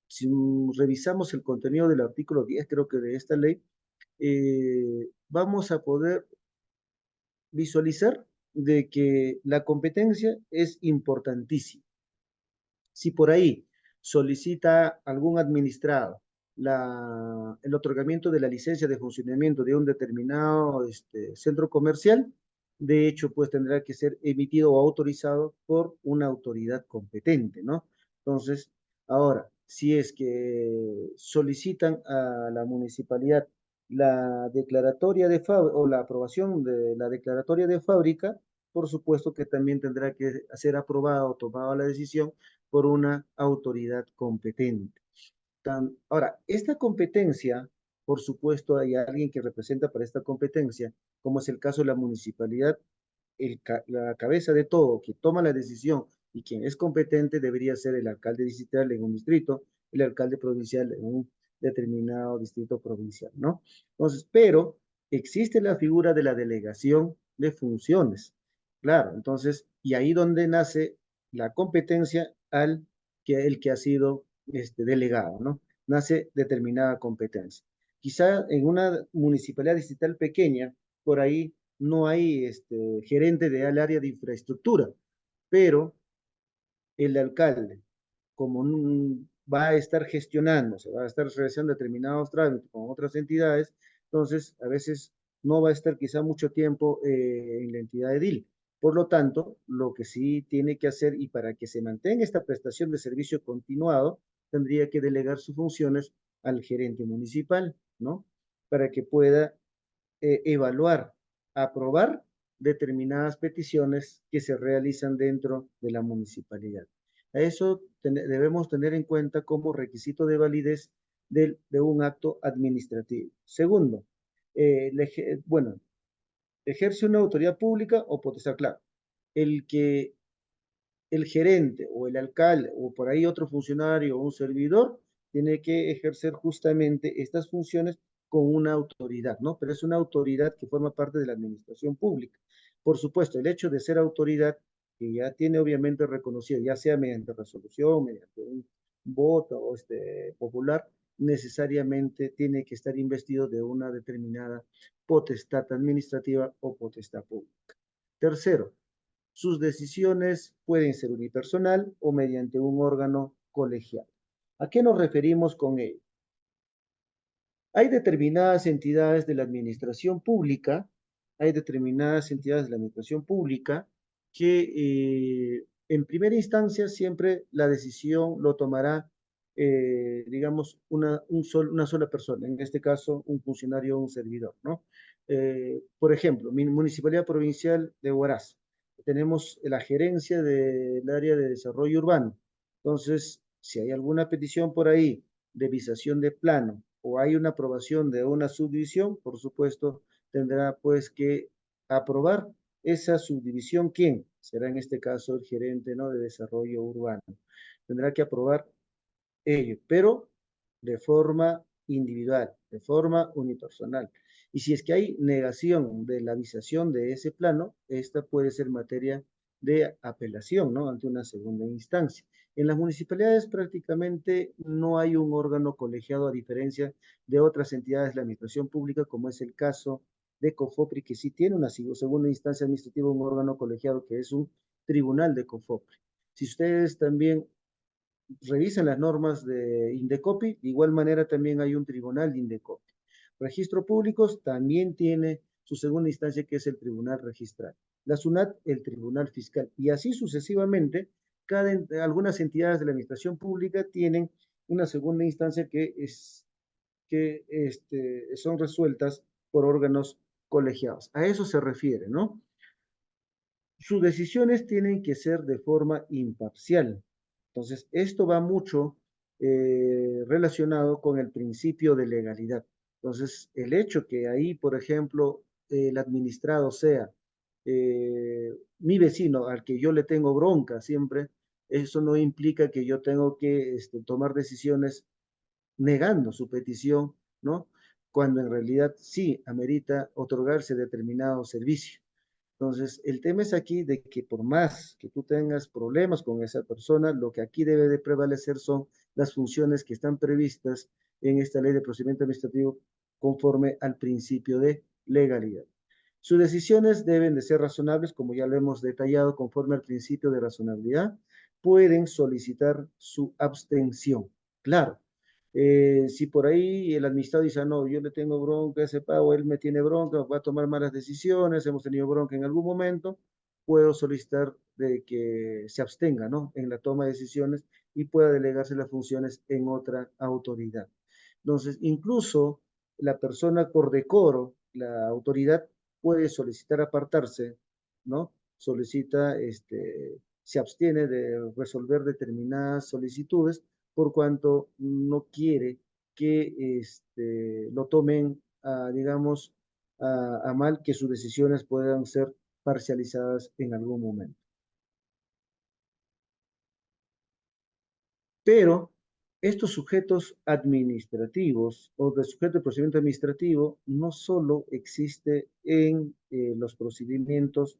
si revisamos el contenido del artículo 10, creo que de esta ley, vamos a poder visualizar de que la competencia es importantísima. Si por ahí solicita algún administrado el otorgamiento de la licencia de funcionamiento de un determinado centro comercial, de hecho, pues tendrá que ser emitido o autorizado por una autoridad competente, ¿no? Entonces, ahora, si es que solicitan a la municipalidad la declaratoria de fábrica o la aprobación de la declaratoria de fábrica, por supuesto que también tendrá que ser aprobada o tomada la decisión por una autoridad competente. Ahora, esta competencia, por supuesto, hay alguien que representa para esta competencia, como es el caso de la municipalidad, la cabeza de todo, que toma la decisión y quien es competente debería ser el alcalde distrital en un distrito, el alcalde provincial en un determinado distrito provincial, ¿no? Entonces, pero existe la figura de la delegación de funciones, claro, entonces, y ahí donde nace la competencia el que ha sido delegado, ¿no? Nace determinada competencia. Quizá en una municipalidad distrital pequeña, por ahí no hay gerente del área de infraestructura, pero el alcalde, como va a estar gestionando, se va a estar realizando determinados trámites con otras entidades, entonces a veces no va a estar quizá mucho tiempo en la entidad edil. Por lo tanto, lo que sí tiene que hacer y para que se mantenga esta prestación de servicio continuado, tendría que delegar sus funciones al gerente municipal, ¿no? Para que pueda evaluar, aprobar determinadas peticiones que se realizan dentro de la municipalidad. A eso debemos tener en cuenta como requisito de validez de un acto administrativo. Segundo, bueno, ejerce una autoridad pública o potestad, claro. El que el gerente o el alcalde o por ahí otro funcionario o un servidor tiene que ejercer justamente estas funciones con una autoridad, ¿no? Pero es una autoridad que forma parte de la administración pública. Por supuesto, el hecho de ser autoridad, que ya tiene obviamente reconocido, ya sea mediante resolución, mediante un voto o popular, necesariamente tiene que estar investido de una determinada potestad administrativa o potestad pública. Tercero, sus decisiones pueden ser unipersonal o mediante un órgano colegial. ¿A qué nos referimos con ello? Hay determinadas entidades de la administración pública, hay determinadas entidades de la administración pública que en primera instancia siempre la decisión lo tomará, digamos, una sola persona, en este caso un funcionario o un servidor, ¿no? Por ejemplo, mi municipalidad provincial de Huaraz, tenemos la gerencia del área de desarrollo urbano. Entonces, si hay alguna petición por ahí de visación de plano o hay una aprobación de una subdivisión, por supuesto, tendrá pues que aprobar esa subdivisión, ¿quién? Será en este caso el gerente, ¿no?, de desarrollo urbano. Tendrá que aprobar ello, pero de forma individual, de forma unipersonal. Y si es que hay negación de la visación de ese plano, esta puede ser materia de apelación, ¿no?, ante una segunda instancia. En las municipalidades prácticamente no hay un órgano colegiado a diferencia de otras entidades de la administración pública, como es el caso de COFOPRI, que sí tiene una segunda instancia administrativa, un órgano colegiado que es un tribunal de COFOPRI. Si ustedes también revisan las normas de Indecopi, de igual manera también hay un tribunal de Indecopi. Registro Públicos también tiene su segunda instancia, que es el Tribunal Registral. La SUNAT, el Tribunal Fiscal. Y así sucesivamente, algunas entidades de la administración pública tienen una segunda instancia que son resueltas por órganos colegiados. A eso se refiere, ¿no? Sus decisiones tienen que ser de forma imparcial. Entonces, esto va mucho relacionado con el principio de legalidad. Entonces, el hecho que ahí, por ejemplo, el administrado sea mi vecino al que yo le tengo bronca siempre, eso no implica que yo tengo que tomar decisiones negando su petición, ¿no? Cuando en realidad sí amerita otorgarse determinado servicio. Entonces, el tema es aquí de que por más que tú tengas problemas con esa persona, lo que aquí debe de prevalecer son las funciones que están previstas en esta ley de procedimiento administrativo conforme al principio de legalidad. Sus decisiones deben de ser razonables, como ya lo hemos detallado, conforme al principio de razonabilidad. Pueden solicitar su abstención. Claro, si por ahí el administrador dice, no, yo le tengo bronca a ese pago, él me tiene bronca, va a tomar malas decisiones, hemos tenido bronca en algún momento, puedo solicitar de que se abstenga, ¿no?, en la toma de decisiones y pueda delegarse las funciones en otra autoridad. Entonces, incluso la persona por decoro, la autoridad puede solicitar apartarse, ¿no? Solicita, se abstiene de resolver determinadas solicitudes por cuanto no quiere que lo tomen, digamos, a mal, que sus decisiones puedan ser parcializadas en algún momento. Pero estos sujetos administrativos o de sujeto de procedimiento administrativo no solo existe en los procedimientos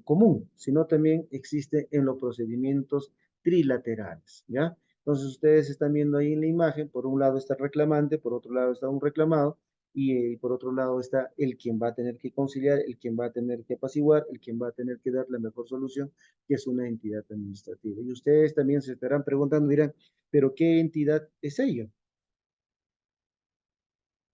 común, sino también existe en los procedimientos trilaterales, ¿ya? Entonces ustedes están viendo ahí en la imagen, por un lado está el reclamante, por otro lado está un reclamado, y por otro lado está el quien va a tener que conciliar, el quien va a tener que apaciguar, el quien va a tener que dar la mejor solución, que es una entidad administrativa. Y ustedes también se estarán preguntando, dirán, ¿pero qué entidad es ella?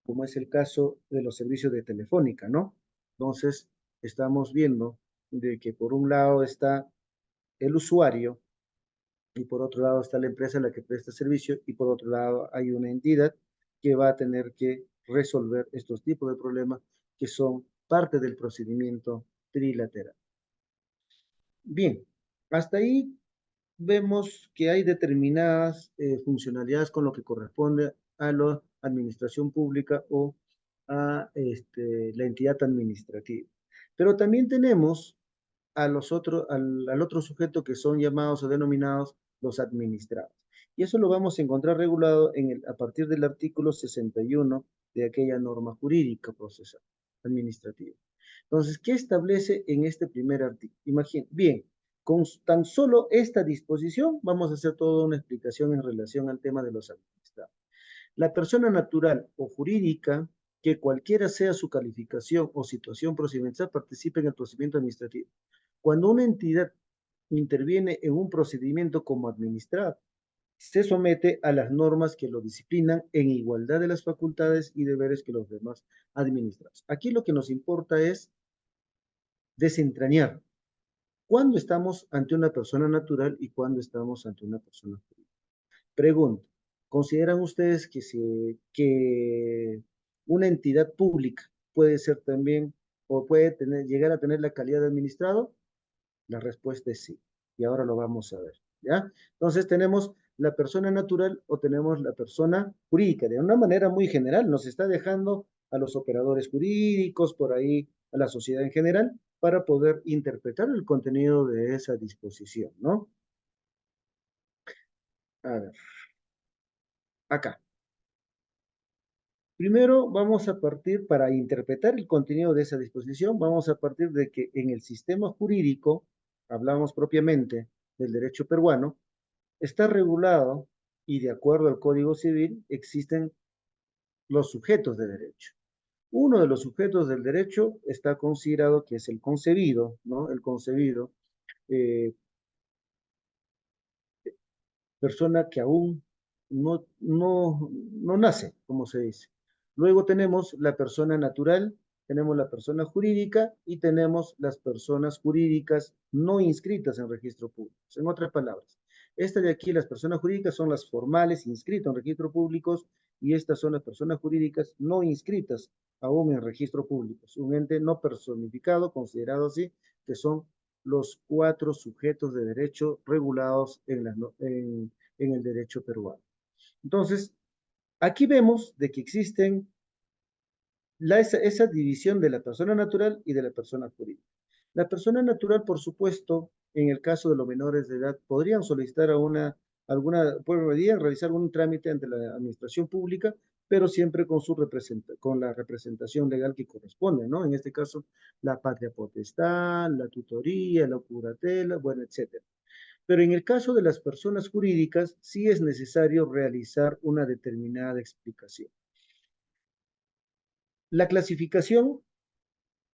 Como es el caso de los servicios de telefónica, ¿no? Entonces, estamos viendo de que por un lado está el usuario y por otro lado está la empresa a la que presta servicio y por otro lado hay una entidad que va a tener que resolver estos tipos de problemas que son parte del procedimiento trilateral. Bien, hasta ahí vemos que hay determinadas funcionalidades con lo que corresponde a la administración pública o a la entidad administrativa. Pero también tenemos al otro sujeto que son llamados o denominados los administrados. Y eso lo vamos a encontrar regulado a partir del artículo 61 de aquella norma jurídica procesal administrativa. Entonces, ¿qué establece en este primer artículo? Imaginen, bien, con tan solo esta disposición vamos a hacer toda una explicación en relación al tema de los administrados. La persona natural o jurídica, que cualquiera sea su calificación o situación procedimental, participe en el procedimiento administrativo. Cuando una entidad interviene en un procedimiento como administrado, se somete a las normas que lo disciplinan en igualdad de las facultades y deberes que los demás administrados. Aquí lo que nos importa es desentrañar cuándo estamos ante una persona natural y cuándo estamos ante una persona jurídica. Pregunta, ¿consideran ustedes que una entidad pública puede ser también o puede llegar a tener la calidad de administrado? La respuesta es sí. Y ahora lo vamos a ver, ¿ya? Entonces tenemos la persona natural o tenemos la persona jurídica. De una manera muy general, nos está dejando a los operadores jurídicos, por ahí a la sociedad en general, para poder interpretar el contenido de esa disposición, ¿no? A ver, acá. Primero vamos a partir, para interpretar el contenido de esa disposición, vamos a partir de que en el sistema jurídico, hablamos propiamente del derecho peruano, está regulado y de acuerdo al Código Civil existen los sujetos de derecho. Uno de los sujetos del derecho está considerado que es el concebido, ¿no? El concebido, eh, persona que aún no nace, como se dice. Luego tenemos la persona natural, tenemos la persona jurídica y tenemos las personas jurídicas no inscritas en registro público. En otras palabras, esta de aquí, las personas jurídicas son las formales inscritas en registros públicos y estas son las personas jurídicas no inscritas aún en registro público. Un ente no personificado, considerado así, que son los 4 sujetos de derecho regulados en el derecho peruano. Entonces, aquí vemos de que existen esa división de la persona natural y de la persona jurídica. La persona natural, por supuesto, en el caso de los menores de edad, podrían solicitar podrían realizar un trámite ante la administración pública, pero siempre con la representación legal que corresponde, ¿no? En este caso, la patria potestad, la tutoría, la curatela, bueno, etcétera. Pero en el caso de las personas jurídicas, sí es necesario realizar una determinada explicación. La clasificación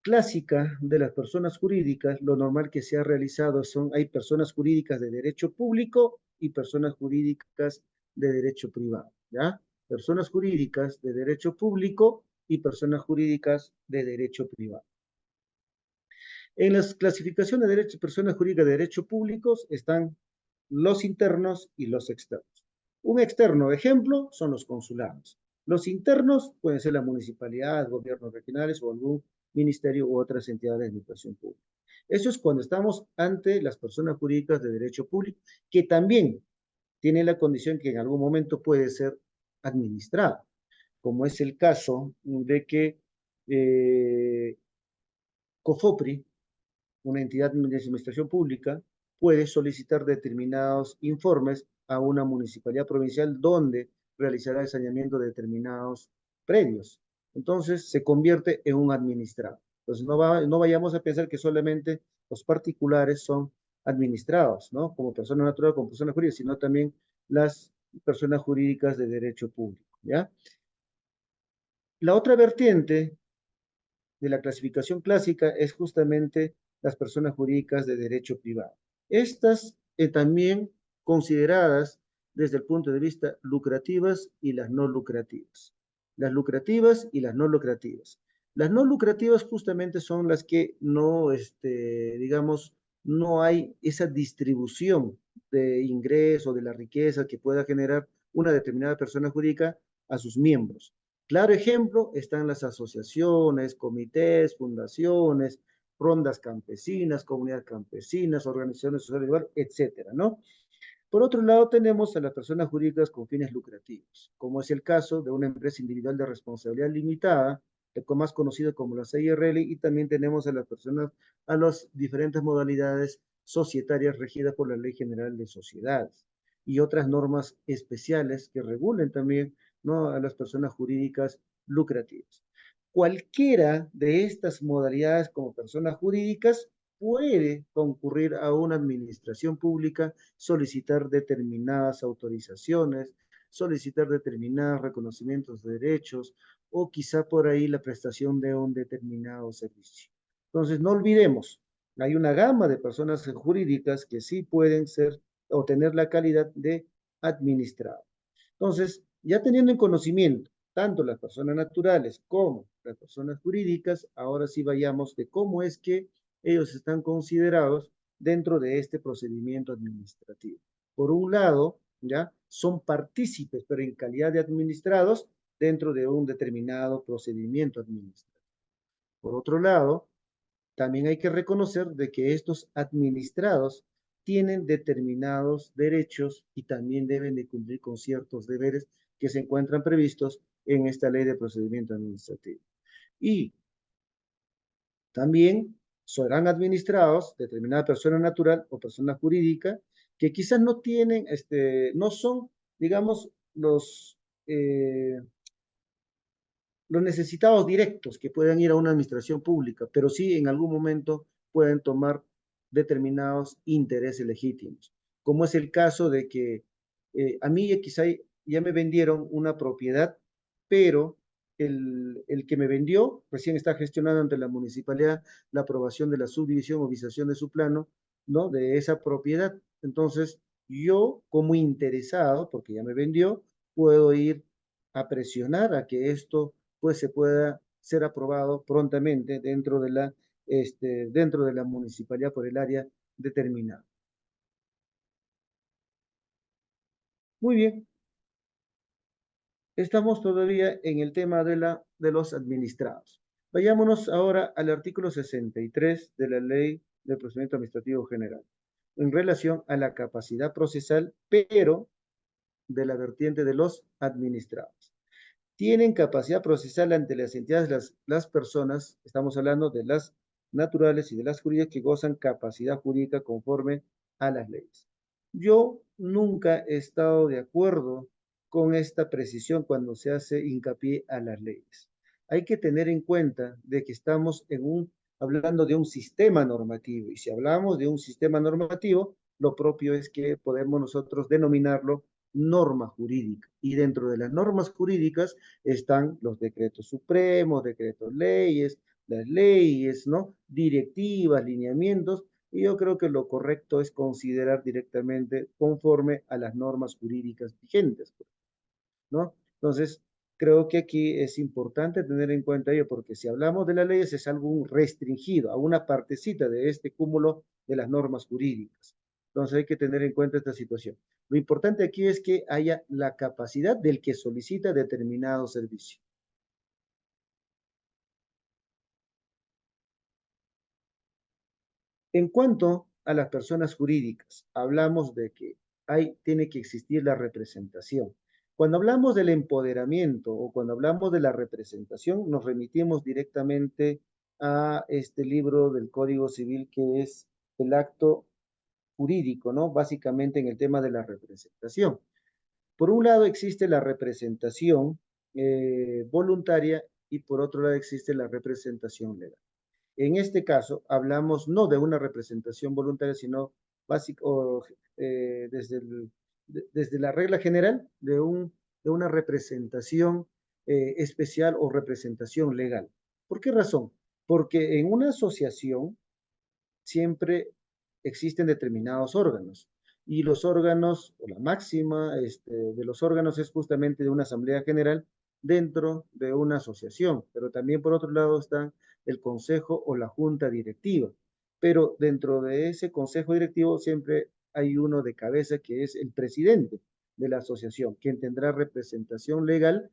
clásica de las personas jurídicas, lo normal que se ha realizado hay personas jurídicas de derecho público y personas jurídicas de derecho privado, ¿ya? Personas jurídicas de derecho público y personas jurídicas de derecho privado. En las clasificaciones de derecho, personas jurídicas de derecho públicos están los internos y los externos. Un externo ejemplo son los consulados. Los internos pueden ser la municipalidad, gobiernos regionales o algún ministerio u otras entidades de administración pública. Eso es cuando estamos ante las personas jurídicas de derecho público, que también tienen la condición que en algún momento puede ser administrada, como es el caso de que COFOPRI, una entidad de administración pública, puede solicitar determinados informes a una municipalidad provincial donde realizará el saneamiento de determinados predios. Entonces se convierte en un administrado. Entonces no vayamos a pensar que solamente los particulares son administrados, ¿no? Como persona natural, como persona jurídica, sino también las personas jurídicas de derecho público, ¿ya? La otra vertiente de la clasificación clásica es justamente las personas jurídicas de derecho privado. Estas también consideradas desde el punto de vista lucrativas y las no lucrativas. Las lucrativas y las no lucrativas. Las no lucrativas justamente son las que no, digamos, no hay esa distribución de ingreso, de la riqueza que pueda generar una determinada persona jurídica a sus miembros. Claro ejemplo están las asociaciones, comités, fundaciones, rondas campesinas, comunidades campesinas, organizaciones sociales, etcétera, ¿no? Por otro lado, tenemos a las personas jurídicas con fines lucrativos, como es el caso de una empresa individual de responsabilidad limitada, más conocido como la CIRL, y también tenemos a las personas, a las diferentes modalidades societarias regidas por la Ley General de Sociedades y otras normas especiales que regulen también, ¿no?, a las personas jurídicas lucrativas. Cualquiera de estas modalidades como personas jurídicas puede concurrir a una administración pública, solicitar determinadas autorizaciones, solicitar determinados reconocimientos de derechos o quizá por ahí la prestación de un determinado servicio. Entonces, no olvidemos, hay una gama de personas jurídicas que sí pueden ser o tener la calidad de administrado. Entonces, ya teniendo en conocimiento tanto las personas naturales como las personas jurídicas, ahora sí vayamos de cómo es que ellos están considerados dentro de este procedimiento administrativo. Por un lado, ya son partícipes, pero en calidad de administrados dentro de un determinado procedimiento administrativo. Por otro lado, también hay que reconocer de que estos administrados tienen determinados derechos y también deben de cumplir con ciertos deberes que se encuentran previstos en esta ley de procedimiento administrativo. Y también serán administrados determinada persona natural o persona jurídica que quizás no tienen, no son, digamos, eh, los necesitados directos que puedan ir a una administración pública, pero sí en algún momento pueden tomar determinados intereses legítimos, como es el caso de que a mí quizá ya me vendieron una propiedad, pero el que me vendió recién está gestionando ante la municipalidad la aprobación de la subdivisión o visación de su plano, ¿no? De esa propiedad. Entonces, yo como interesado, porque ya me vendió, puedo ir a presionar a que esto pues se pueda ser aprobado prontamente dentro de la municipalidad por el área determinada. Muy bien, estamos todavía en el tema de los administrados. Vayámonos ahora al artículo 63 de la Ley del Procedimiento Administrativo General, en relación a la capacidad procesal, pero de la vertiente de los administrados. Tienen capacidad procesal ante las entidades, las personas, estamos hablando de las naturales y de las jurídicas que gozan capacidad jurídica conforme a las leyes. Yo nunca he estado de acuerdo con esta precisión cuando se hace hincapié a las leyes. Hay que tener en cuenta de que estamos hablando de un sistema normativo y si hablamos de un sistema normativo, lo propio es que podemos nosotros denominarlo norma jurídica. Y dentro de las normas jurídicas están los decretos supremos, decretos leyes, las leyes, ¿no? Directivas, lineamientos, y yo creo que lo correcto es considerar directamente conforme a las normas jurídicas vigentes, ¿no? Entonces, creo que aquí es importante tener en cuenta ello, porque si hablamos de las leyes es algo restringido a una partecita de este cúmulo de las normas jurídicas. Entonces hay que tener en cuenta esta situación. Lo importante aquí es que haya la capacidad del que solicita determinado servicio. En cuanto a las personas jurídicas, hablamos de que tiene que existir la representación. Cuando hablamos del empoderamiento o cuando hablamos de la representación, nos remitimos directamente a este libro del Código Civil que es el acto jurídico, ¿no? Básicamente en el tema de la representación. Por un lado existe la representación voluntaria y por otro lado existe la representación legal. En este caso, hablamos no de una representación voluntaria, sino básico, desde la regla general de una representación especial o representación legal. ¿Por qué razón? Porque en una asociación siempre existen determinados órganos. Y los órganos, o la máxima de los órganos es justamente de una asamblea general dentro de una asociación. Pero también por otro lado está el consejo o la junta directiva. Pero dentro de ese consejo directivo siempre hay uno de cabeza que es el presidente de la asociación, quien tendrá representación legal,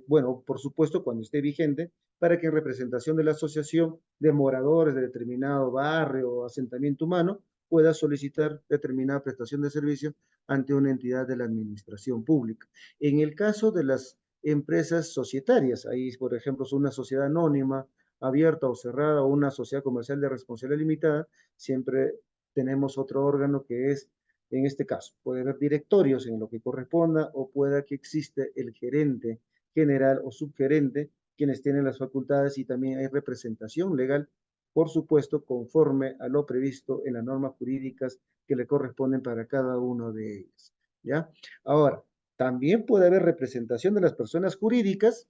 bueno, por supuesto, cuando esté vigente, para que en representación de la asociación de moradores de determinado barrio o asentamiento humano pueda solicitar determinada prestación de servicio ante una entidad de la administración pública. En el caso de las empresas societarias, ahí por ejemplo es una sociedad anónima, abierta o cerrada o una sociedad comercial de responsabilidad limitada, siempre tenemos otro órgano que es, en este caso, puede haber directorios en lo que corresponda o pueda que existe el gerente general o subgerente quienes tienen las facultades y también hay representación legal, por supuesto, conforme a lo previsto en las normas jurídicas que le corresponden para cada uno de ellos. ¿Ya? Ahora, también puede haber representación de las personas jurídicas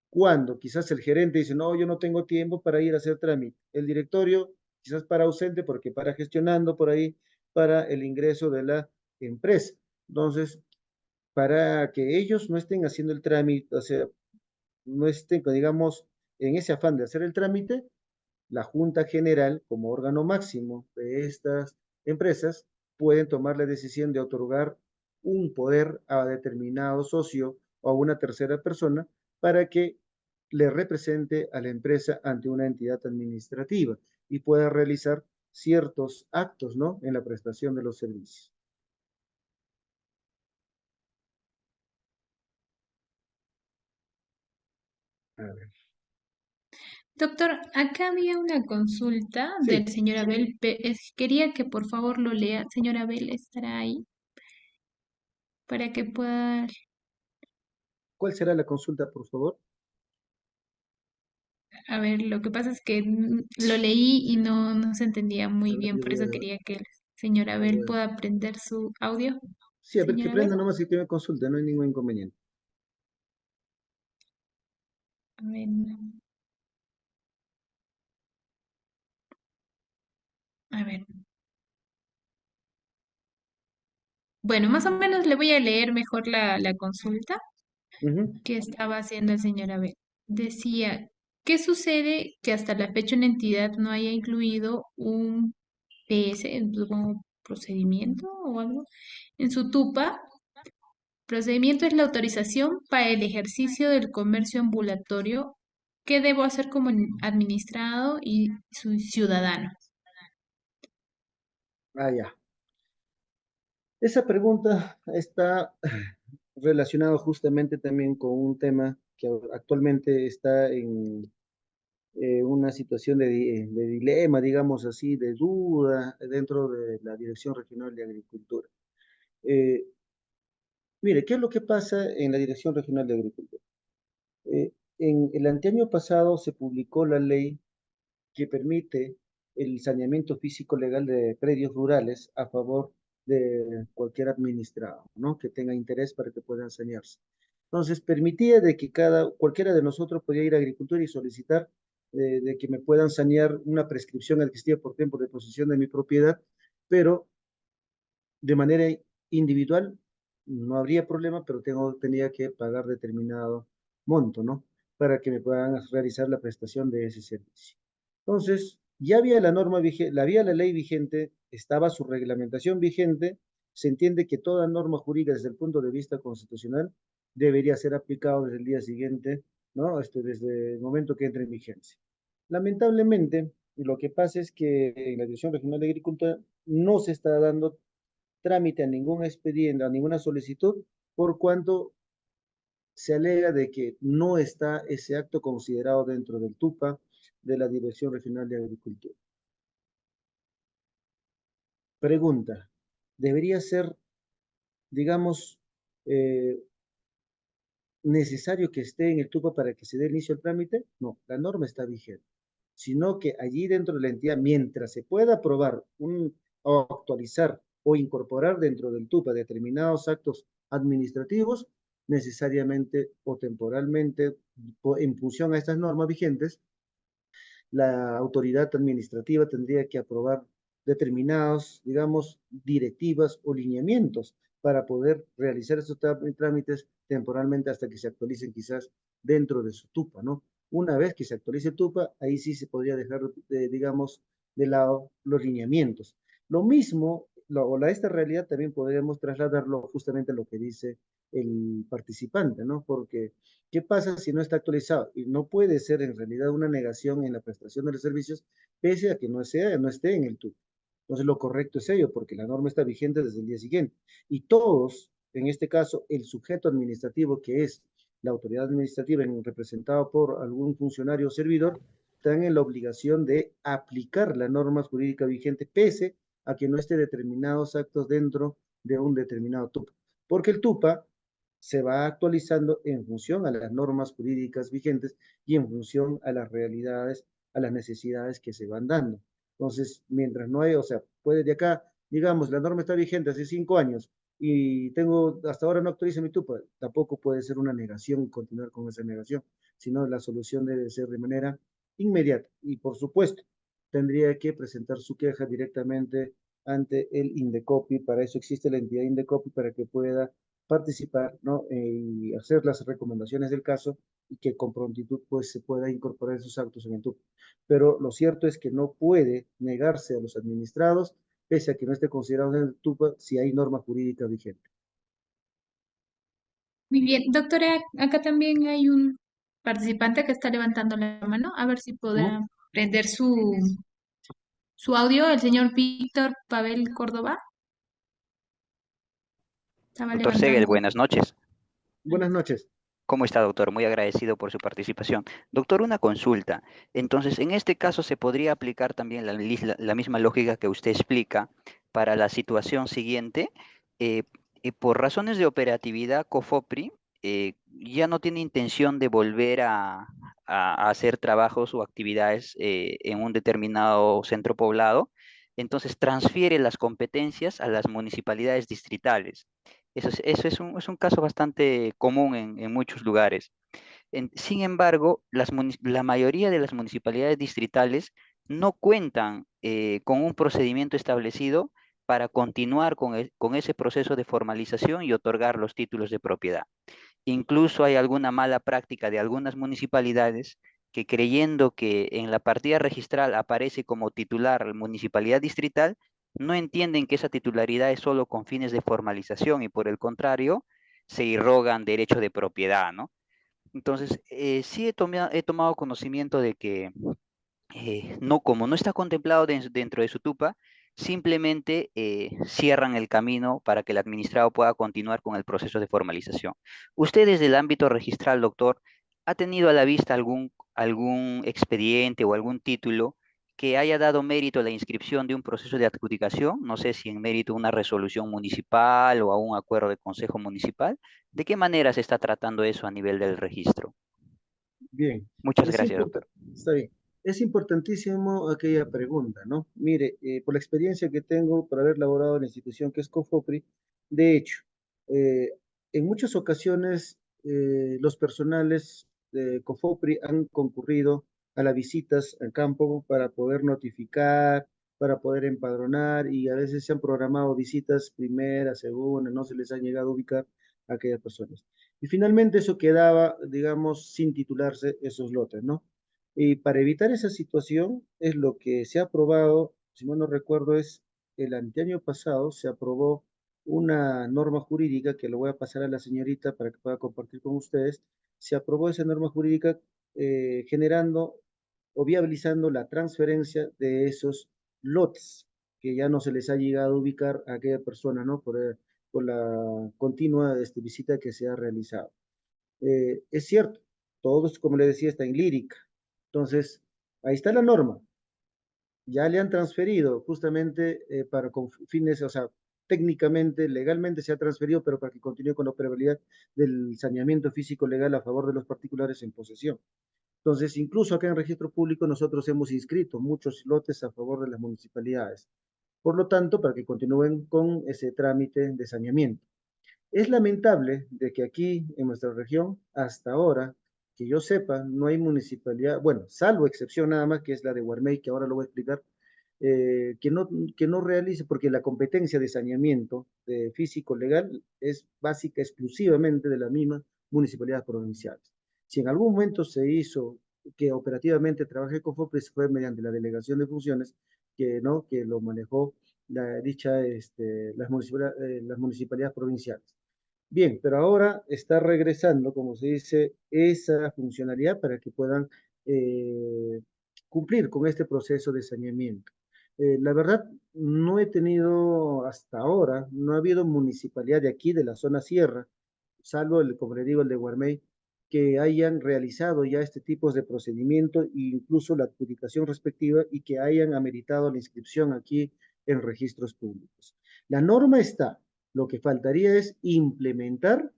cuando quizás el gerente dice, no, yo no tengo tiempo para ir a hacer trámite. El directorio quizás para ausente porque para gestionando por ahí para el ingreso de la empresa. Entonces, para que ellos no estén haciendo el trámite, o sea, no estén, digamos, en ese afán de hacer el trámite, la Junta General, como órgano máximo de estas empresas, pueden tomar la decisión de otorgar un poder a determinado socio o a una tercera persona para que le represente a la empresa ante una entidad administrativa y pueda realizar ciertos actos, ¿no? En la prestación de los servicios. A ver. Doctor, acá había una consulta Sí, del señor Abel. Quería que por favor lo lea. Señor Abel estará ahí para que pueda. ¿cuál será la consulta, por favor? A ver, lo que pasa es que lo leí y no se entendía A muy ver, bien, yo por voy eso a, quería que el señor a Abel ver. pueda prender su audio. Sí, a ver, que Señor Abel, prenda nomás y que me consulte, no hay ningún inconveniente. a ver, a ver. Bueno, más o menos le voy a leer mejor la consulta Ujú. que estaba haciendo el señor Abel. Decía, ¿qué sucede que hasta la fecha una entidad no haya incluido un PS, supongo, procedimiento o algo, en su TUPA? Procedimiento es la autorización para el ejercicio del comercio ambulatorio que debo hacer como administrado y su ciudadano. Ah, ya. Esa pregunta está relacionada justamente también con un tema que actualmente está en una situación de dilema, digamos así, de duda dentro de la Dirección Regional de Agricultura. Eh, Mire, ¿qué es lo que pasa en la Dirección Regional de Agricultura? En el anteaño pasado se publicó la ley que permite el saneamiento físico legal de predios rurales a favor de cualquier administrado, ¿no? Que tenga interés para que puedan sanearse. Entonces, permitía de que cualquiera de nosotros podía ir a agricultura y solicitar de que me puedan sanear una prescripción adquisitiva por tiempo de posesión de mi propiedad, pero de manera individual no habría problema, pero tenía que pagar determinado monto, ¿no? Para que me puedan realizar la prestación de ese servicio. Entonces, ya había la norma vigente, había la ley vigente, estaba su reglamentación vigente, se entiende que toda norma jurídica desde el punto de vista constitucional debería ser aplicado desde el día siguiente, ¿no? Desde el momento que entre en vigencia. Lamentablemente, lo que pasa es que en la Dirección Regional de Agricultura no se está dando trámite a ningún expediente, a ninguna solicitud, por cuanto se alega de que no está ese acto considerado dentro del TUPA de la Dirección Regional de Agricultura. Pregunta, ¿debería ser, digamos, eh, necesario que esté en el TUPA para que se dé inicio al trámite? No, la norma está vigente, sino que allí dentro de la entidad, mientras se pueda aprobar o actualizar o incorporar dentro del TUPA determinados actos administrativos, necesariamente o temporalmente, en función a estas normas vigentes, la autoridad administrativa tendría que aprobar determinados, digamos, directivas o lineamientos para poder realizar estos trámites temporalmente hasta que se actualicen quizás dentro de su TUPA, ¿no? Una vez que se actualice TUPA, ahí sí se podría dejar, digamos, de lado los lineamientos. Lo mismo, esta realidad también podríamos trasladarlo justamente a lo que dice el participante, ¿no? Porque ¿qué pasa si no está actualizado? Y no puede ser en realidad una negación en la prestación de los servicios, pese a que no esté en el TUC. Entonces, lo correcto es ello, porque la norma está vigente desde el día siguiente. Y todos, en este caso, el sujeto administrativo, que es la autoridad administrativa representado por algún funcionario o servidor, están en la obligación de aplicar la norma jurídica vigente, pese a que no esté determinados actos dentro de un determinado TUPA. Porque el TUPA se va actualizando en función a las normas jurídicas vigentes y en función a las realidades, a las necesidades que se van dando. Entonces, mientras no hay, o sea, puede de acá, digamos, la norma está vigente hace 5 años y tengo, hasta ahora no actualizo mi TUPA, tampoco puede ser una negación y continuar con esa negación, sino la solución debe ser de manera inmediata. Y por supuesto, tendría que presentar su queja directamente ante el INDECOPI, para eso existe la entidad INDECOPI, para que pueda participar, ¿no? Y hacer las recomendaciones del caso y que con prontitud pues se pueda incorporar esos actos en el TUP. Pero lo cierto es que no puede negarse a los administrados, pese a que no esté considerado en el TUPA, si hay norma jurídica vigente. Muy bien, doctora, acá también hay un participante que está levantando la mano. A ver si podrá ¿No? prender su audio. El señor Víctor Pavel Córdoba estaba Doctor Segel, levantando. buenas noches. Buenas noches. ¿Cómo está, doctor? Muy agradecido por su participación. Doctor, una consulta. Entonces, en este caso se podría aplicar también la misma lógica que usted explica para la situación siguiente. Eh, por razones de operatividad, COFOPRI ya no tiene intención de volver a hacer trabajos o actividades en un determinado centro poblado. Entonces, transfiere las competencias a las municipalidades distritales. Eso es un caso bastante común en muchos lugares. Sin embargo, la mayoría de las municipalidades distritales no cuentan con un procedimiento establecido para continuar con ese proceso de formalización y otorgar los títulos de propiedad. Incluso hay alguna mala práctica de algunas municipalidades que, creyendo que en la partida registral aparece como titular la municipalidad distrital, no entienden que esa titularidad es solo con fines de formalización y, por el contrario, se irrogan derecho de propiedad, ¿no? Entonces, sí he tomado conocimiento de que no, como no está contemplado dentro de su tupa, simplemente cierran el camino para que el administrado pueda continuar con el proceso de formalización. ¿Usted, desde el ámbito registral, doctor, ha tenido a la vista algún expediente o algún título que haya dado mérito a la inscripción de un proceso de adjudicación? No sé si en mérito a una resolución municipal o a un acuerdo de consejo municipal. ¿De qué manera se está tratando eso a nivel del registro? Bien, Muchas es gracias, importante, doctor. está bien. Es importantísimo aquella pregunta, ¿no? Mire, por la experiencia que tengo por haber laborado en la institución que es COFOPRI, de hecho, eh, en muchas ocasiones los personales de COFOPRI han concurrido a las visitas al campo para poder notificar, para poder empadronar y a veces se han programado visitas primera, segunda, no se les ha llegado a ubicar a aquellas personas. Y finalmente eso quedaba, digamos, sin titularse esos lotes, ¿no? Y para evitar esa situación es lo que se ha aprobado, si mal no recuerdo, es el anteaño pasado, se aprobó una norma jurídica que lo voy a pasar a la señorita para que pueda compartir con ustedes. Se aprobó esa norma jurídica generando o viabilizando la transferencia de esos lotes que ya no se les ha llegado a ubicar a aquella persona, ¿no? Por la continua visita que se ha realizado. Es cierto, todos, como le decía, está en lírica. Entonces, ahí está la norma. Ya le han transferido justamente para con fines, o sea, técnicamente, legalmente se ha transferido, pero para que continúe con la operabilidad del saneamiento físico legal a favor de los particulares en posesión. Entonces, incluso acá en registro público nosotros hemos inscrito muchos lotes a favor de las municipalidades. Por lo tanto, para que continúen con ese trámite de saneamiento. Es lamentable de que aquí en nuestra región, hasta ahora, que yo sepa, no hay municipalidad, bueno, salvo excepción nada más, que es la de Guarmey, que ahora lo voy a explicar, que no realice, porque la competencia de saneamiento físico legal es básica exclusivamente de las mismas municipalidades provinciales. Si en algún momento se hizo que operativamente trabaje con FOPES fue mediante la delegación de funciones ¿no? que lo manejó las municipalidades provinciales. Bien, pero ahora está regresando, como se dice, esa funcionalidad para que puedan eh, cumplir con este proceso de saneamiento. La verdad, no he tenido hasta ahora, no ha habido municipalidad de aquí, de la zona sierra, salvo, como le digo, el de Guarmey, que hayan realizado ya este tipo de procedimiento e incluso la adjudicación respectiva y que hayan ameritado la inscripción aquí en registros públicos. La norma está, lo que faltaría es implementar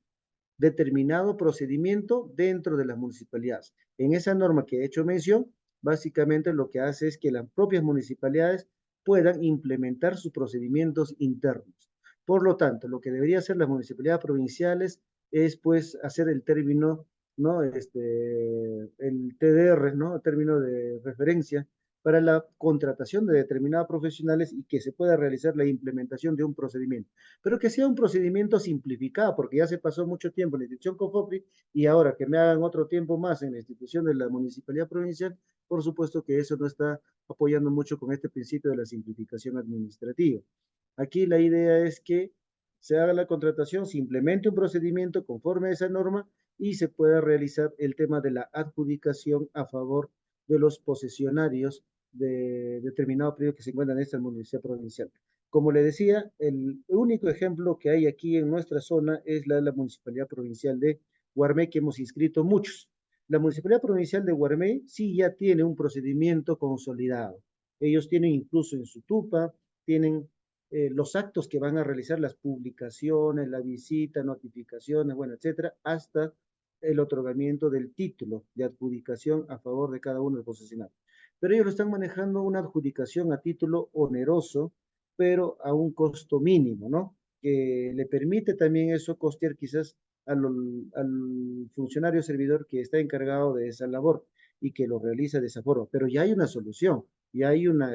determinado procedimiento dentro de las municipalidades. En esa norma que he hecho mención, básicamente lo que hace es que las propias municipalidades puedan implementar sus procedimientos internos. Por lo tanto, lo que debería hacer las municipalidades provinciales es pues hacer el término, ¿no? El TDR, ¿no? El término de referencia para la contratación de determinados profesionales y que se pueda realizar la implementación de un procedimiento, pero que sea un procedimiento simplificado, porque ya se pasó mucho tiempo en la institución COFOPRI y ahora que me hagan otro tiempo más en la institución de la municipalidad provincial, por supuesto que eso no está apoyando mucho con este principio de la simplificación administrativa. Aquí la idea es que se haga la contratación, se implemente un procedimiento conforme a esa norma y se pueda realizar el tema de la adjudicación a favor de los posesionarios de determinado periodo que se encuentran en esta municipalidad provincial. Como le decía, el único ejemplo que hay aquí en nuestra zona es la de la Municipalidad Provincial de Guarmey, que hemos inscrito muchos. La Municipalidad Provincial de Guarmey sí ya tiene un procedimiento consolidado. Ellos tienen incluso en su TUPA, tienen los actos que van a realizar, las publicaciones, la visita, notificaciones, bueno, etcétera, hasta el otorgamiento del título de adjudicación a favor de cada uno de los concesionarios. Pero ellos lo están manejando una adjudicación a título oneroso, pero a un costo mínimo, ¿no? Que le permite también eso costear quizás al funcionario servidor que está encargado de esa labor y que lo realiza de esa forma. Pero ya hay una solución, ya hay una,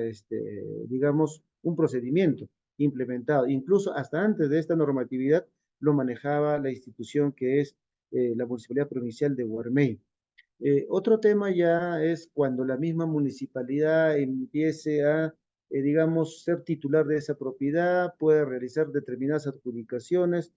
digamos, un procedimiento implementado. Incluso hasta antes de esta normatividad lo manejaba la institución que es la Municipalidad Provincial de Guarmey. Otro tema ya es cuando la misma municipalidad empiece a, digamos, ser titular de esa propiedad, puede realizar determinadas adjudicaciones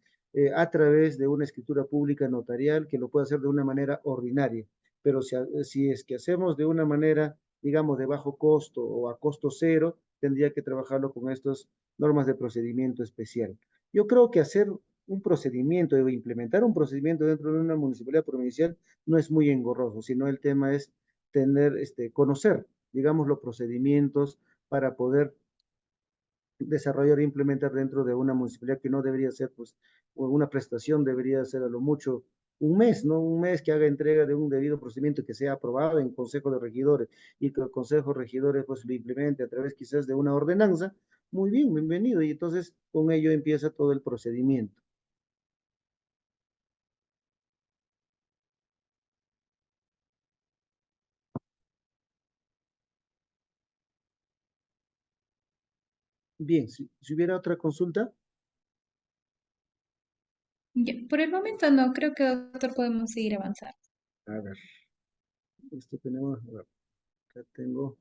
a través de una escritura pública notarial que lo puede hacer de una manera ordinaria. Pero si es que hacemos de una manera, digamos, de bajo costo o a costo cero, tendría que trabajarlo con estas normas de procedimiento especial. Yo creo que hacer un procedimiento o implementar un procedimiento dentro de una municipalidad provincial no es muy engorroso, sino el tema es tener, conocer, digamos, los procedimientos para poder desarrollar e implementar dentro de una municipalidad que no debería ser, pues, una prestación debería ser a lo mucho un mes, ¿no? Un mes que haga entrega de un debido procedimiento que sea aprobado en Consejo de Regidores y que el Consejo de Regidores, pues, lo implemente a través quizás de una ordenanza. Muy bien, bienvenido. Y entonces con ello empieza todo el procedimiento. Bien, si hubiera otra consulta, Ya, por el momento no, creo que doctor podemos seguir avanzando. a ver, esto tenemos, a ver, acá tengo.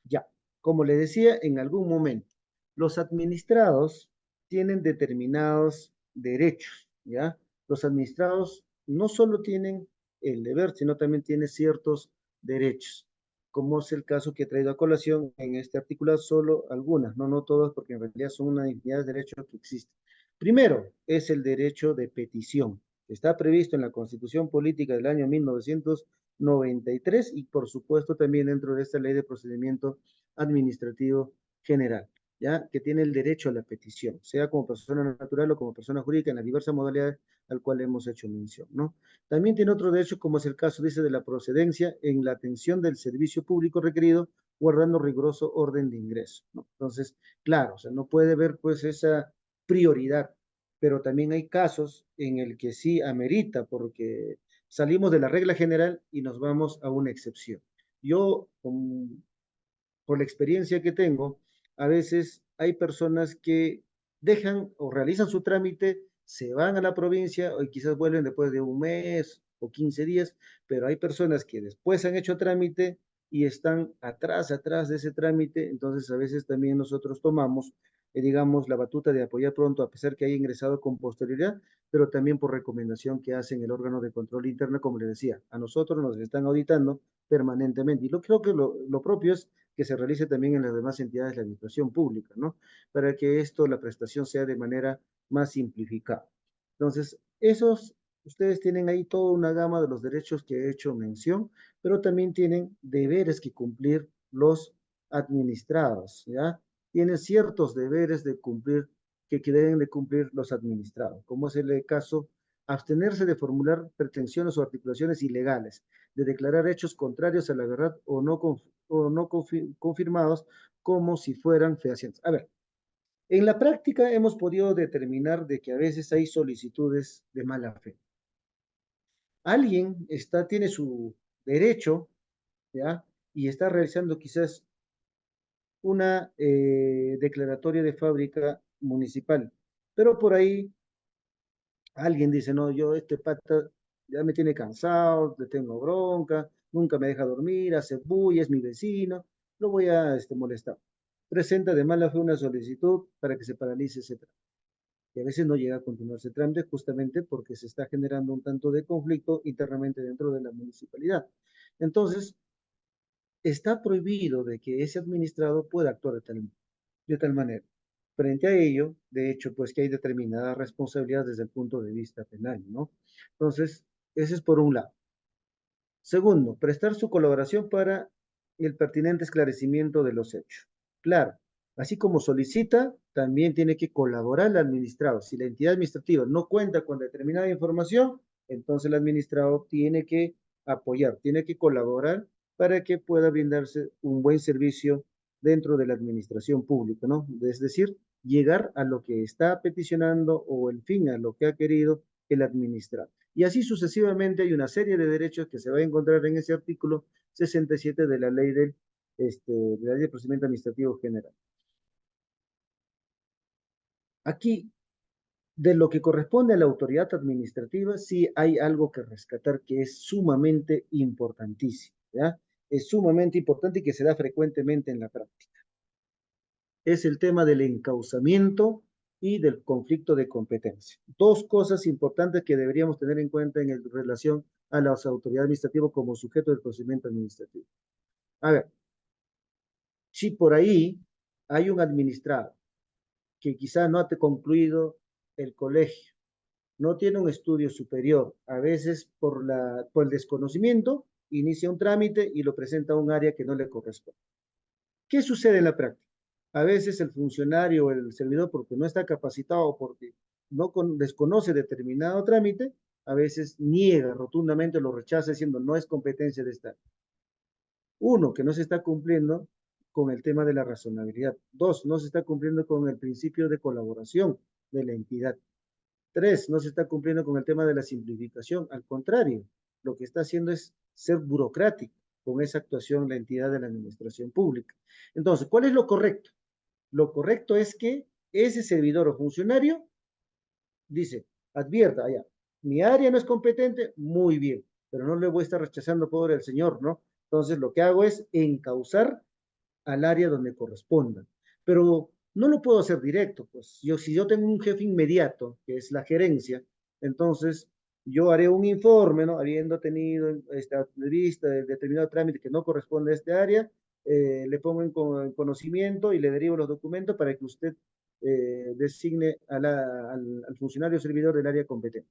Ya, como le decía en algún momento, los administrados tienen determinados derechos, ¿ya? Los administrados no solo tienen el deber, sino también tienen ciertos derechos, como es el caso que he traído a colación en este artículo, solo algunas, no todas, porque en realidad son una infinidad de derechos que existen. Primero, es el derecho de petición. Está previsto en la Constitución Política del año 1993 y por supuesto también dentro de esta ley de procedimiento administrativo general, ¿ya? Que tiene el derecho a la petición, sea como persona natural o como persona jurídica en las diversas modalidades al cual hemos hecho mención, ¿no? También tiene otro derecho, como es el caso, dice, de la procedencia en la atención del servicio público requerido, guardando riguroso orden de ingreso, ¿no? Entonces, claro, o sea, no puede haber pues esa prioridad, pero también hay casos en el que sí amerita, porque salimos de la regla general y nos vamos a una excepción. Yo, por la experiencia que tengo, a veces hay personas que dejan o realizan su trámite, se van a la provincia o quizás vuelven después de un mes o 15 días, pero hay personas que después han hecho trámite y están atrás de ese trámite, entonces a veces también nosotros tomamos, digamos, la batuta de apoyar pronto, a pesar que haya ingresado con posterioridad, pero también por recomendación que hacen el órgano de control interno, como le decía, a nosotros nos están auditando permanentemente. Y creo que lo propio es que se realice también en las demás entidades de la administración pública, ¿no? Para que esto, la prestación sea de manera más simplificada. Entonces, ustedes tienen ahí toda una gama de los derechos que he hecho mención, pero también tienen deberes que cumplir los administrados, ¿ya? Tienen ciertos deberes de cumplir, que deben de cumplir los administrados, como es el caso, abstenerse de formular pretensiones o articulaciones ilegales, de declarar hechos contrarios a la verdad o no confirmados como si fueran fehacientes. A ver, en la práctica hemos podido determinar de que a veces hay solicitudes de mala fe. Alguien tiene su derecho, ¿ya? Y está realizando quizás una declaratoria de fábrica municipal, pero por ahí alguien dice, no, yo este pata ya me tiene cansado, le tengo bronca, nunca me deja dormir, hace bulla, es mi vecino, lo voy a molestar. Presenta de mala fe una solicitud para que se paralice ese trámite. Y a veces no llega a continuar ese trámite justamente porque se está generando un tanto de conflicto internamente dentro de la municipalidad. Entonces, está prohibido de que ese administrado pueda actuar de tal manera. Frente a ello, de hecho, pues que hay determinadas responsabilidades desde el punto de vista penal, ¿no? Entonces, ese es por un lado. Segundo, prestar su colaboración para el pertinente esclarecimiento de los hechos. Claro, así como solicita, también tiene que colaborar el administrado. Si la entidad administrativa no cuenta con determinada información, entonces el administrado tiene que apoyar, tiene que colaborar para que pueda brindarse un buen servicio dentro de la administración pública, ¿no? Es decir, llegar a lo que está peticionando o en fin, a lo que ha querido el administrado. Y así sucesivamente hay una serie de derechos que se va a encontrar en ese artículo 67 de la ley de la ley de procedimiento administrativo general. Aquí, de lo que corresponde a la autoridad administrativa, sí hay algo que rescatar que es sumamente importantísimo, ¿ya? Es sumamente importante y que se da frecuentemente en la práctica. Es el tema del encauzamiento y del conflicto de competencia. Dos cosas importantes que deberíamos tener en cuenta en relación a las autoridades administrativas como sujeto del procedimiento administrativo. A ver, si por ahí hay un administrado que quizá no ha concluido el colegio, no tiene un estudio superior, a veces por el desconocimiento, inicia un trámite y lo presenta a un área que no le corresponde. ¿Qué sucede en la práctica? A veces el funcionario o el servidor, porque no está capacitado o porque desconoce determinado trámite, a veces niega rotundamente, lo rechaza diciendo no es competencia de esta. Uno, que no se está cumpliendo con el tema de la razonabilidad. Dos, no se está cumpliendo con el principio de colaboración de la entidad. Tres, no se está cumpliendo con el tema de la simplificación. Al contrario, lo que está haciendo es ser burocrático con esa actuación la entidad de la administración pública. Entonces, ¿cuál es lo correcto? Lo correcto es que ese servidor o funcionario dice, advierta, allá, mi área no es competente, muy bien, pero no le voy a estar rechazando pobre al señor, ¿no? Entonces, lo que hago es encauzar al área donde corresponda. Pero no lo puedo hacer directo, pues si yo tengo un jefe inmediato, que es la gerencia, entonces yo haré un informe, ¿no? Habiendo tenido esta vista de determinado trámite que no corresponde a este área, le pongo en conocimiento y le derivo los documentos para que usted designe al funcionario servidor del área competente.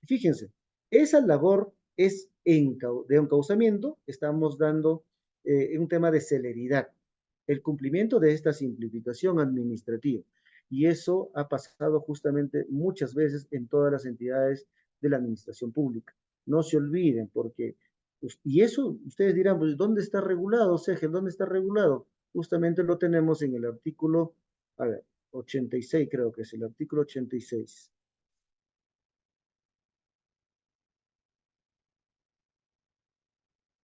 Fíjense, esa labor es de encauzamiento, estamos dando un tema de celeridad, el cumplimiento de esta simplificación administrativa. Y eso ha pasado justamente muchas veces en todas las entidades de la administración pública. No se olviden, porque, y eso ustedes dirán, pues, ¿dónde está regulado, Segel? ¿Dónde está regulado? Justamente lo tenemos en el artículo, a ver, 86 creo que es el artículo 86.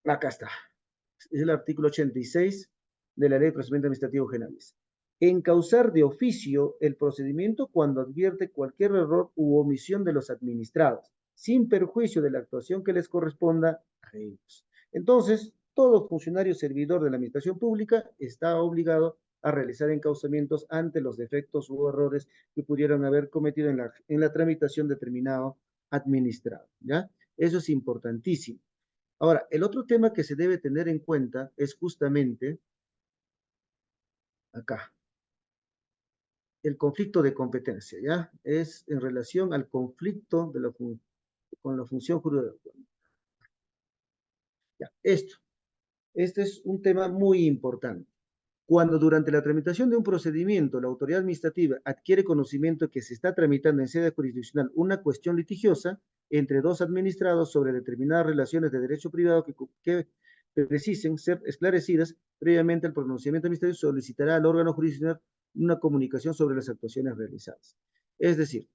Acá está. Es el artículo 86 de la Ley de Procedimiento Administrativo Generales. Encauzar de oficio el procedimiento cuando advierte cualquier error u omisión de los administrados, sin perjuicio de la actuación que les corresponda a ellos. Entonces, todo funcionario servidor de la administración pública está obligado a realizar encauzamientos ante los defectos u errores que pudieran haber cometido en la tramitación determinado administrado, ¿ya? Eso es importantísimo. Ahora, el otro tema que se debe tener en cuenta es justamente acá, el conflicto de competencia, ¿ya? Es en relación al conflicto con la función jurídica. Ya, este es un tema muy importante. Cuando durante la tramitación de un procedimiento la autoridad administrativa adquiere conocimiento que se está tramitando en sede jurisdiccional una cuestión litigiosa entre dos administrados sobre determinadas relaciones de derecho privado que precisen ser esclarecidas previamente al pronunciamiento administrativo, solicitará al órgano jurisdiccional una comunicación sobre las actuaciones realizadas. Es decir,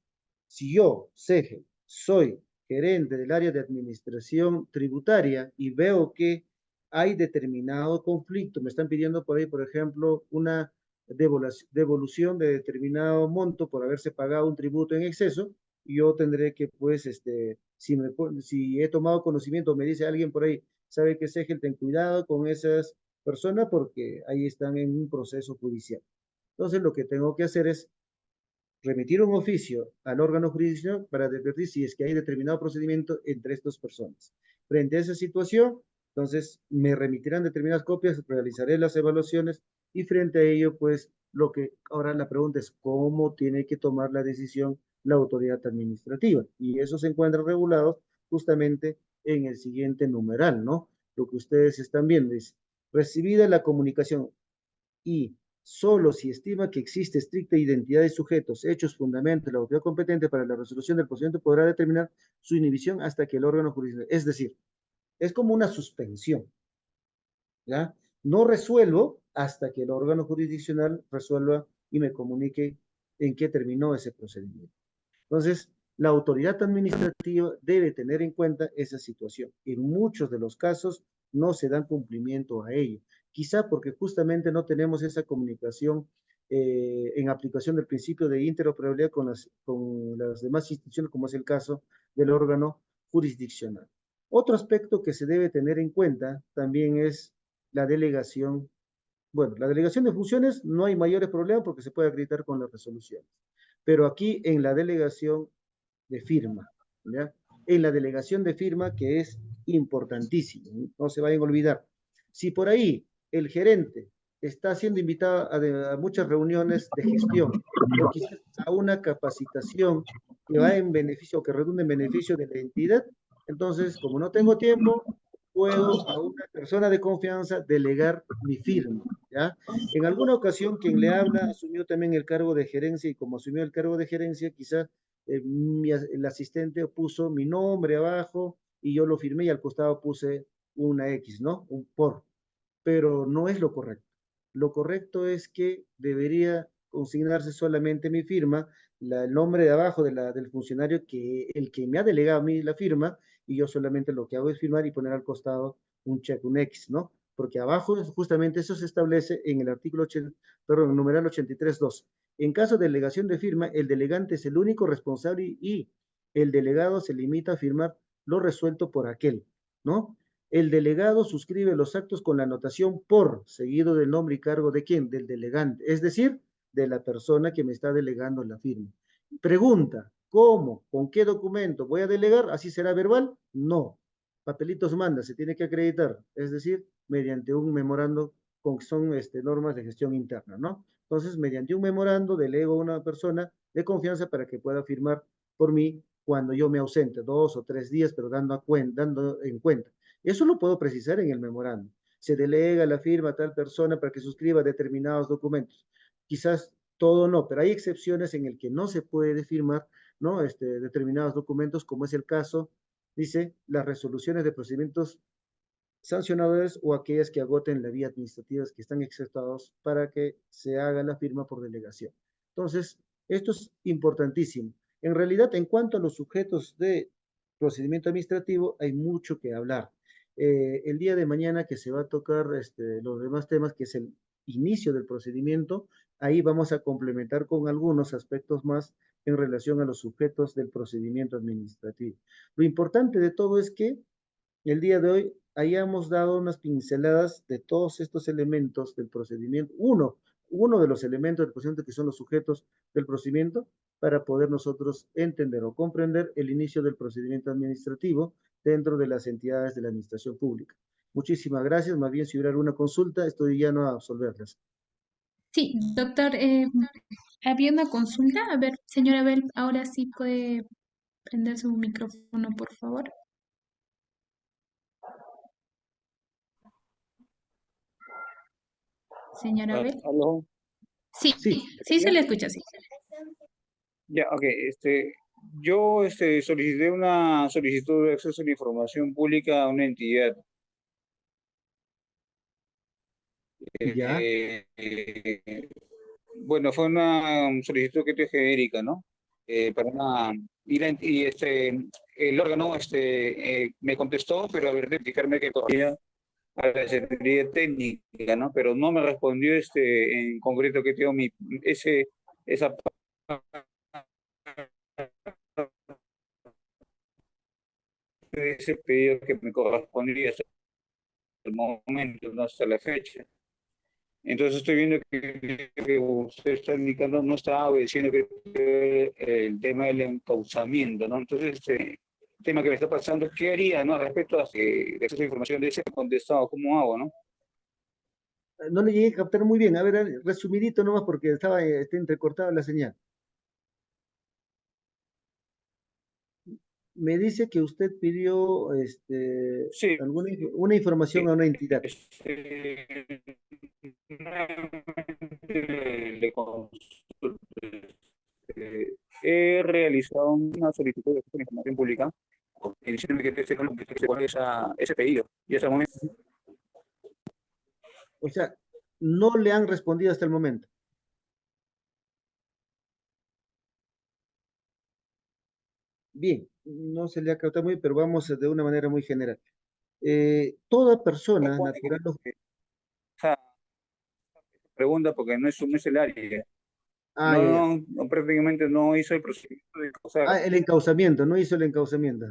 si yo, SEGE, soy gerente del área de administración tributaria y veo que hay determinado conflicto, me están pidiendo por ahí, por ejemplo, una devolución de determinado monto por haberse pagado un tributo en exceso, y yo tendré que, pues, si he tomado conocimiento, me dice alguien por ahí, sabe que SEGEL, ten cuidado con esas personas porque ahí están en un proceso judicial. Entonces, lo que tengo que hacer es remitir un oficio al órgano jurisdiccional para advertir si es que hay determinado procedimiento entre estas personas. Frente a esa situación, entonces me remitirán determinadas copias, realizaré las evaluaciones y frente a ello, pues Lo que ahora la pregunta es cómo tiene que tomar la decisión la autoridad administrativa. Y eso se encuentra regulado justamente en el siguiente numeral, ¿no? Lo que ustedes están viendo es, recibida la comunicación y solo si estima que existe estricta identidad de sujetos, hechos, fundamentos, la autoridad competente para la resolución del procedimiento podrá determinar su inhibición hasta que el órgano jurisdiccional, es decir, es como una suspensión, ¿ya? No resuelvo hasta que el órgano jurisdiccional resuelva y me comunique en qué terminó ese procedimiento. Entonces, la autoridad administrativa debe tener en cuenta esa situación. En muchos de los casos no se dan cumplimiento a ello. Quizá porque justamente no tenemos esa comunicación en aplicación del principio de interoperabilidad con las demás instituciones, como es el caso del órgano jurisdiccional. Otro aspecto que se debe tener en cuenta también es la delegación. Bueno, la delegación de funciones no hay mayores problemas porque se puede acreditar con las resoluciones. Pero aquí en la delegación de firma, ¿ya? En la delegación de firma, que es importantísimo, no se vayan a olvidar. Si por ahí el gerente está siendo invitado a muchas reuniones de gestión o quizás a una capacitación que va en beneficio, que redunde en beneficio de la entidad, entonces, como no tengo tiempo, puedo a una persona de confianza delegar mi firma, ¿ya? En alguna ocasión quien le habla asumió también el cargo de gerencia y como asumió el cargo de gerencia, quizás el asistente puso mi nombre abajo y yo lo firmé y al costado puse una X, ¿no? Un por. Pero no es lo correcto. Lo correcto es que debería consignarse solamente mi firma, el nombre de abajo del funcionario el que me ha delegado a mí la firma y yo solamente lo que hago es firmar y poner al costado un check, un X, ¿no? Porque abajo justamente eso se establece en el artículo 80, perdón, numeral 83.2. En caso de delegación de firma, el delegante es el único responsable y el delegado se limita a firmar lo resuelto por aquel, ¿no? El delegado suscribe los actos con la anotación por, seguido del nombre y cargo de quién, del delegante, es decir, de la persona que me está delegando la firma. Pregunta, ¿cómo? ¿Con qué documento voy a delegar? ¿Así será verbal? No. Papelitos manda, se tiene que acreditar, es decir, mediante un memorando con son normas de gestión interna, ¿no? Entonces, mediante un memorando, delego a una persona de confianza para que pueda firmar por mí cuando yo me ausente, 2 o 3 días, pero dando en cuenta. Eso lo puedo precisar en el memorando. Se delega la firma a tal persona para que suscriba determinados documentos. Quizás todo no, pero hay excepciones en el que no se puede firmar, ¿no? Determinados documentos, como es el caso, dice, las resoluciones de procedimientos sancionadores o aquellas que agoten la vía administrativa que están exceptados para que se haga la firma por delegación. Entonces, esto es importantísimo. En realidad, en cuanto a los sujetos de procedimiento administrativo, hay mucho que hablar. El día de mañana que se va a tocar los demás temas, que es el inicio del procedimiento, ahí vamos a complementar con algunos aspectos más en relación a los sujetos del procedimiento administrativo. Lo importante de todo es que el día de hoy hayamos dado unas pinceladas de todos estos elementos del procedimiento, uno de los elementos del procedimiento que son los sujetos del procedimiento, para poder nosotros entender o comprender el inicio del procedimiento administrativo dentro de las entidades de la administración pública. Muchísimas gracias, más bien si hubiera alguna consulta, estoy llano a absolverlas. Sí, doctor, había una consulta. A ver, señora Abel, ahora sí puede prender su micrófono, por favor. Señora Abel. ¿Aló? Sí, Sí, sí se le escucha, sí. Ya, ok. Yo solicité una solicitud de acceso a la información pública a una entidad. ya, Bueno, fue una solicitud que es genérica, ¿no? Para una el órgano me contestó, pero a ver, de explicarme que corría a la Secretaría Técnica, ¿no? Pero no me respondió en concreto que tengo esa ese pedido que me correspondía hasta el momento, no hasta la fecha. Entonces estoy viendo que usted está indicando, no está obedeciendo el tema del encauzamiento, ¿no? Entonces, el tema que me está pasando, ¿qué haría, no? Respecto a de acceso a información de ese contestado, ¿cómo hago, no? No le llegué a captar muy bien. A ver, resumidito nomás porque estaba entrecortada la señal. Me dice que usted pidió Sí, una información a una entidad. nuevamente le consulto. He realizado una solicitud de información pública diciéndome que ese pedido. Y hasta el momento O sea, no le han respondido hasta el momento. Bien, no se le ha captado muy bien, pero vamos de una manera muy general. Toda persona responde natural, que esa pregunta porque no es el área. ah, ya, ya. Prácticamente no hizo el procedimiento de causar. Ah, el encauzamiento, no hizo el encauzamiento.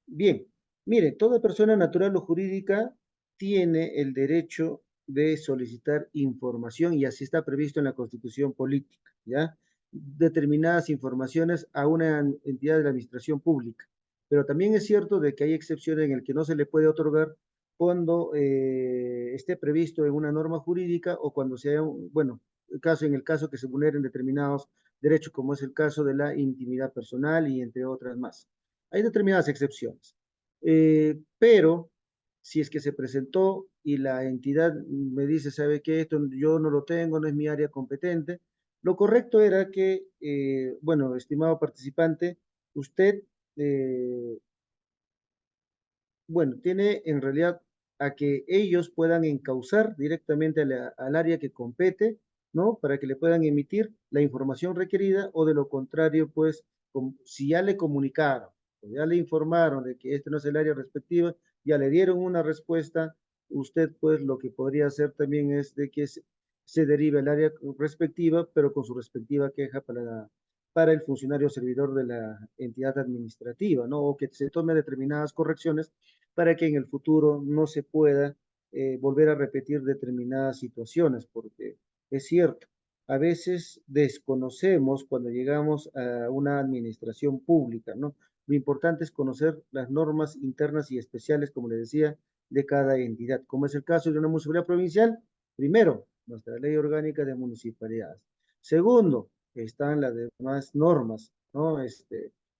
Bien, mire, toda persona natural o jurídica tiene el derecho de solicitar información y así está previsto en la Constitución Política, ¿ya? Determinadas informaciones a una entidad de la administración pública. Pero también es cierto de que hay excepciones en el que no se le puede otorgar cuando esté previsto en una norma jurídica o cuando sea, bueno, en el caso que se vulneren determinados derechos, como es el caso de la intimidad personal y entre otras más. Hay determinadas excepciones. Pero si es que se presentó y la entidad me dice, ¿sabe qué? Esto yo no lo tengo, no es mi área competente. Lo correcto era que, bueno, estimado participante, usted, eh, bueno, tiene en realidad a que ellos puedan encauzar directamente al área que compete, ¿no? Para que le puedan emitir la información requerida o de lo contrario, pues, si ya le comunicaron, o ya le informaron de que este no es el área respectiva, ya le dieron una respuesta, usted, pues, lo que podría hacer también es de que se derive al área respectiva, pero con su respectiva queja para el funcionario servidor de la entidad administrativa, ¿no? O que se tome determinadas correcciones para que en el futuro no se pueda volver a repetir determinadas situaciones, porque es cierto, a veces desconocemos cuando llegamos a una administración pública, ¿no? Lo importante es conocer las normas internas y especiales, como le decía, de cada entidad. Como es el caso de una municipalidad provincial, primero, nuestra ley orgánica de municipalidades. Segundo, están las demás normas, ¿no?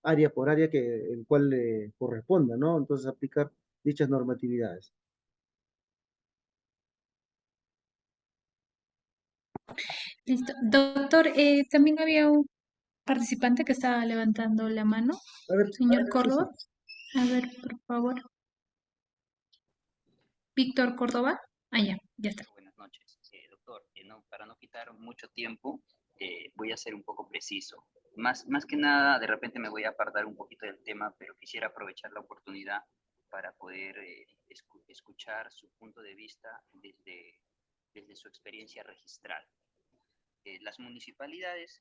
Área por área que el cual le corresponda, ¿no? Entonces aplicar dichas normatividades. Listo. Doctor, también había un participante que estaba levantando la mano. A ver, Señor sí, sí. Córdoba. A ver, por favor. Víctor Córdoba. Ah, ya está. Buenas noches, doctor. Para no quitar mucho tiempo, voy a ser un poco preciso. Más que nada, de repente me voy a apartar un poquito del tema, pero quisiera aprovechar la oportunidad para poder escuchar su punto de vista desde su experiencia registral. Las municipalidades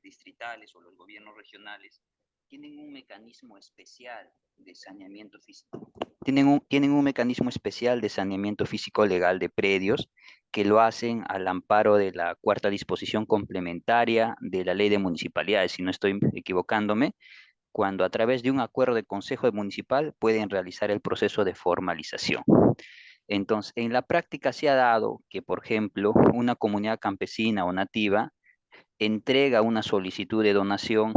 distritales o los gobiernos regionales tienen un mecanismo especial de saneamiento físico. Tienen un mecanismo especial de saneamiento físico legal de predios que lo hacen al amparo de la cuarta disposición complementaria de la ley de municipalidades, si no estoy equivocándome, cuando a través de un acuerdo de consejo municipal pueden realizar el proceso de formalización. Entonces, en la práctica se ha dado que, por ejemplo, una comunidad campesina o nativa entrega una solicitud de donación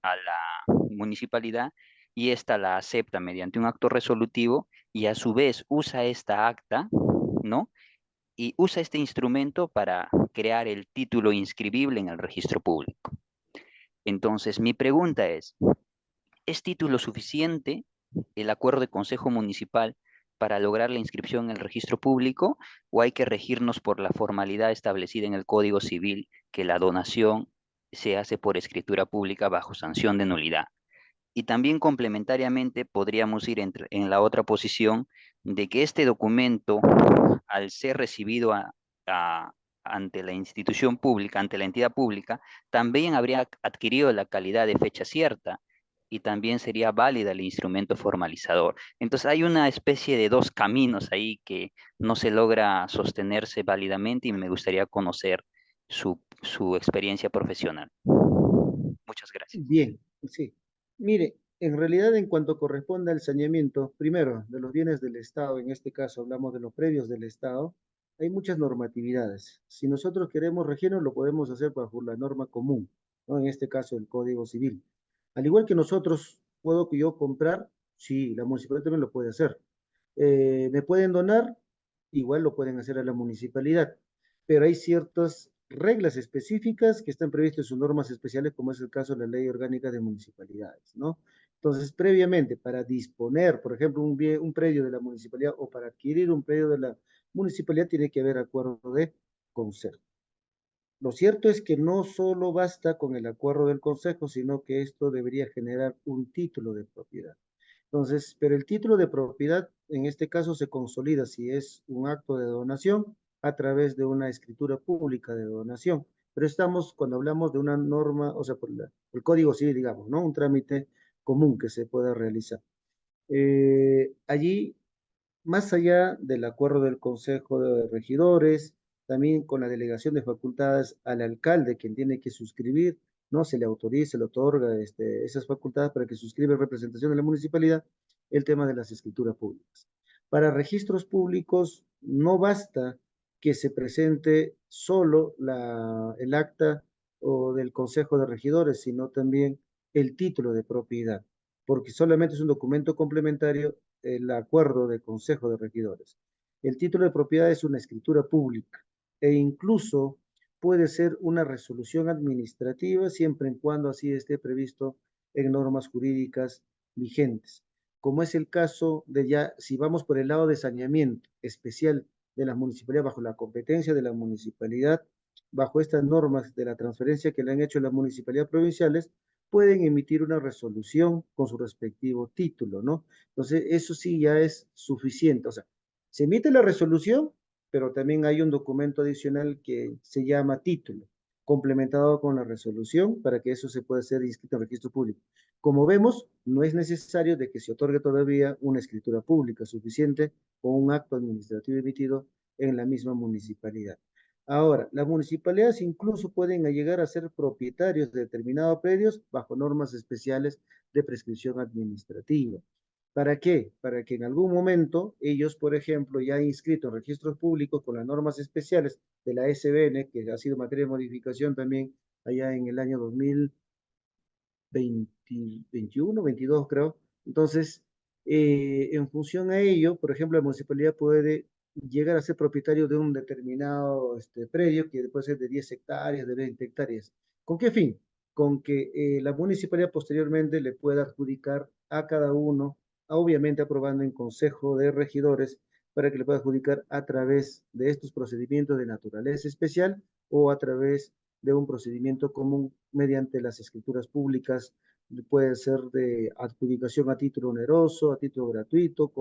a la municipalidad y ésta la acepta mediante un acto resolutivo y a su vez usa esta acta, ¿no? Y usa este instrumento para crear el título inscribible en el registro público. Entonces, mi pregunta ¿es título suficiente el acuerdo de consejo municipal para lograr la inscripción en el registro público o hay que regirnos por la formalidad establecida en el Código Civil que la donación se hace por escritura pública bajo sanción de nulidad? Y también complementariamente podríamos ir en la otra posición de que este documento, al ser recibido ante la institución pública, ante la entidad pública, también habría adquirido la calidad de fecha cierta y también sería válida el instrumento formalizador. Entonces hay una especie de dos caminos ahí que no se logra sostenerse válidamente y me gustaría conocer su experiencia profesional. Muchas gracias. Bien, sí. Mire, En realidad, en cuanto corresponde al saneamiento, primero, de los bienes del Estado, en este caso hablamos de los predios del Estado, hay muchas normatividades. Si nosotros queremos regirnos, lo podemos hacer bajo la norma común, ¿no? En este caso, el Código Civil. Al igual que nosotros, ¿puedo yo comprar? Sí, la municipalidad también lo puede hacer. ¿Me pueden donar? Igual lo pueden hacer a la municipalidad, pero hay ciertas reglas específicas que están previstas en sus normas especiales, como es el caso de la Ley Orgánica de Municipalidades, ¿no? Entonces, previamente, para disponer, por ejemplo, un predio de la municipalidad o para adquirir un predio de la municipalidad, tiene que haber acuerdo de consejo. Lo cierto es que no solo basta con el acuerdo del consejo, sino que esto debería generar un título de propiedad. Entonces, pero el título de propiedad en este caso se consolida si es un acto de donación a través de una escritura pública de donación. Pero estamos cuando hablamos de una norma, o sea, por el Código Civil, digamos, ¿no? Un trámite común que se pueda realizar. Allí más allá del acuerdo del Consejo de Regidores, también con la delegación de facultades al alcalde, quien tiene que suscribir, ¿no? Se le autoriza, se le otorga esas facultades para que suscriba en representación de la municipalidad el tema de las escrituras públicas. Para registros públicos no basta que se presente solo el acta o del Consejo de Regidores, sino también el título de propiedad, porque solamente es un documento complementario el acuerdo de Consejo de Regidores. El título de propiedad es una escritura pública e incluso puede ser una resolución administrativa siempre en cuando así esté previsto en normas jurídicas vigentes, como es el caso de ya, si vamos por el lado de saneamiento especial de la municipalidad, bajo la competencia de la municipalidad, bajo estas normas de la transferencia que le han hecho las municipalidades provinciales, pueden emitir una resolución con su respectivo título, ¿no? Entonces, eso sí ya es suficiente. O sea, se emite la resolución, pero también hay un documento adicional que se llama título, complementado con la resolución para que eso se pueda ser inscrito en registro público. Como vemos, no es necesario de que se otorgue todavía una escritura pública suficiente o un acto administrativo emitido en la misma municipalidad. Ahora, las municipalidades incluso pueden llegar a ser propietarios de determinados predios bajo normas especiales de prescripción administrativa. ¿Para qué? Para que en algún momento ellos, por ejemplo, ya inscritos en registros públicos con las normas especiales de la SBN, que ha sido materia de modificación también allá en el año 2021, 22 creo. Entonces, en función a ello, por ejemplo, la municipalidad puede llegar a ser propietario de un determinado predio que puede ser de 10 hectáreas, de 20 hectáreas. ¿Con qué fin? Con que la municipalidad posteriormente le pueda adjudicar a cada uno, obviamente aprobando en consejo de regidores, para que le pueda adjudicar a través de estos procedimientos de naturaleza especial o a través de un procedimiento común mediante las escrituras públicas, puede ser de adjudicación a título oneroso, a título gratuito,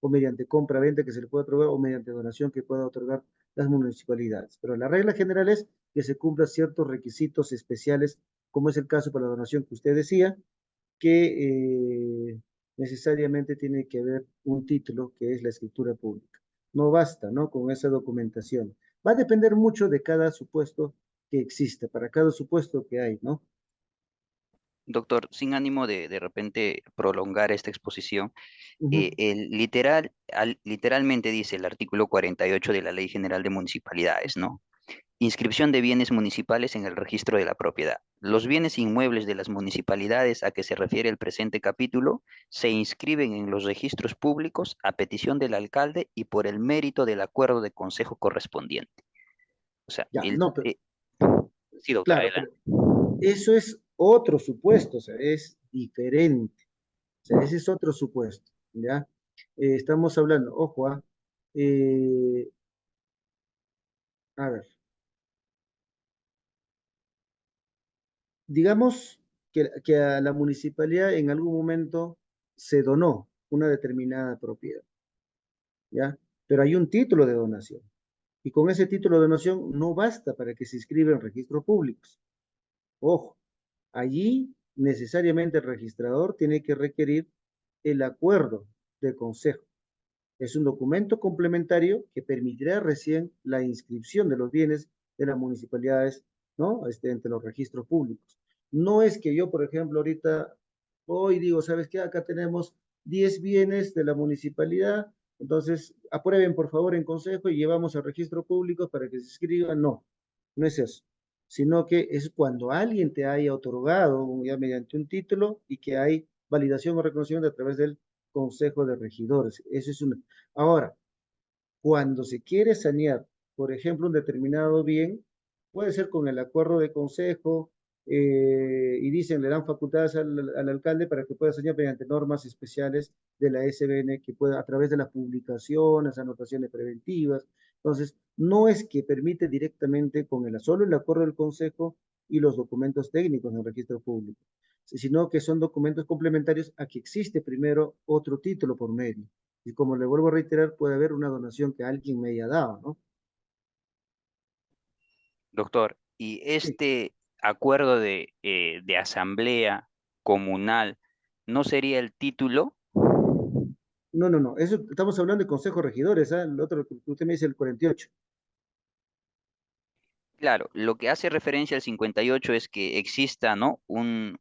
o mediante compra-venta que se le pueda otorgar, o mediante donación que pueda otorgar las municipalidades. Pero la regla general es que se cumplan ciertos requisitos especiales, como es el caso para la donación que usted decía, que necesariamente tiene que haber un título que es la escritura pública. No basta, ¿no? Con esa documentación. Va a depender mucho de cada supuesto que existe, para cada supuesto que hay, ¿no? Doctor, sin ánimo de repente prolongar esta exposición, Ujú. literalmente dice el artículo 48 de la Ley General de Municipalidades, ¿no? Inscripción de bienes municipales en el registro de la propiedad. Los bienes inmuebles de las municipalidades a que se refiere el presente capítulo se inscriben en los registros públicos a petición del alcalde y por el mérito del acuerdo de consejo correspondiente. O sea, Ya, no, pero sí, doctor, claro, pero adelante. eso es otro supuesto, o sea, es diferente. O sea, ese es otro supuesto, ¿ya? Estamos hablando, ojo, eh, a ver, digamos que a la municipalidad en algún momento se donó una determinada propiedad, ¿ya? Pero hay un título de donación. Y con ese título de donación no basta para que se inscriba en registros públicos. Ojo, allí necesariamente el registrador tiene que requerir el acuerdo de consejo. Es un documento complementario que permitirá recién la inscripción de los bienes de las municipalidades, ¿no? Entre los registros públicos. No es que yo, por ejemplo, ahorita Voy y digo, ¿sabes qué? Acá tenemos 10 bienes de la municipalidad, entonces aprueben por favor en consejo y llevamos al registro público para que se escriba. No, no es eso, sino que es cuando alguien te haya otorgado ya mediante un título y que hay validación o reconocimiento a través del Consejo de Regidores. Eso es una. Ahora, cuando se quiere sanear, por ejemplo, un determinado bien, puede ser con el acuerdo de consejo, y dicen, le dan facultades al alcalde para que pueda sanear mediante normas especiales de la SBN, que pueda a través de las publicaciones, anotaciones preventivas. Entonces, no es que permite directamente con solo el acuerdo del consejo y los documentos técnicos en el registro público, sino que son documentos complementarios a que existe primero otro título por medio. Y como le vuelvo a reiterar, puede haber una donación que alguien me haya dado, ¿no? Doctor, ¿y Sí. este acuerdo de asamblea comunal no sería el título? No, no, no. Eso estamos hablando de consejos regidores, ¿ah? El otro que usted me dice el 48. Claro, lo que hace referencia al 58 es que exista, ¿no?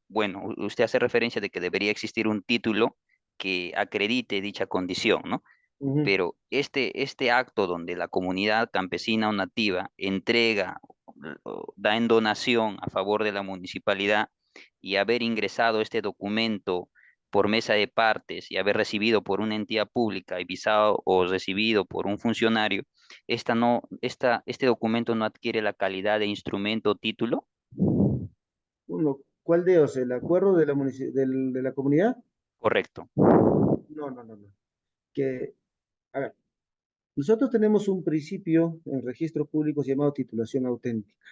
Bueno, usted hace referencia de que debería existir un título que acredite dicha condición, ¿no? Ujú. Pero este acto donde la comunidad campesina o nativa entrega o da en donación a favor de la municipalidad y haber ingresado este documento por mesa de partes y haber recibido por una entidad pública y visado o recibido por un funcionario, este documento no adquiere la calidad de instrumento o título. Uno, ¿cuál de ellos? ¿El acuerdo de de la comunidad? Correcto. No, no, no, no. Que, a ver, nosotros tenemos un principio en registro público llamado titulación auténtica.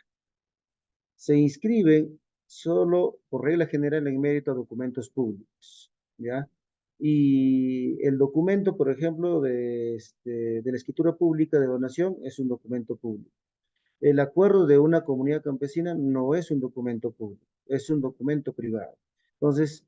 Se inscriben solo por regla general en mérito a documentos públicos, ¿ya? Y el documento, por ejemplo, de la escritura pública de donación es un documento público. El acuerdo de una comunidad campesina no es un documento público, es un documento privado. Entonces,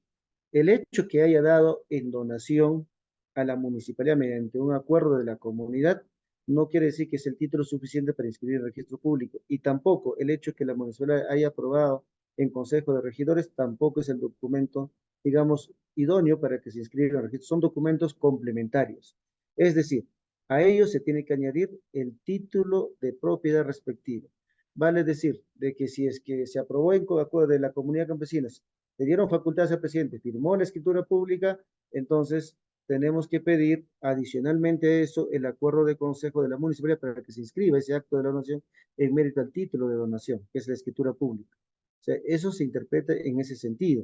el hecho que haya dado en donación a la municipalidad mediante un acuerdo de la comunidad no quiere decir que es el título suficiente para inscribir el registro público. Y tampoco el hecho que la municipalidad haya aprobado en Consejo de Regidores tampoco es el documento, digamos, idóneo para que se inscriba en el registro. Son documentos complementarios. Es decir, a ellos se tiene que añadir el título de propiedad respectivo. Vale decir, de que si es que se aprobó en acuerdo de la comunidad campesina, le dieron facultades al presidente, firmó la escritura pública, entonces tenemos que pedir adicionalmente a eso el acuerdo de consejo de la municipalidad para que se inscriba ese acto de la donación en mérito al título de donación, que es la escritura pública. O sea, eso se interpreta en ese sentido.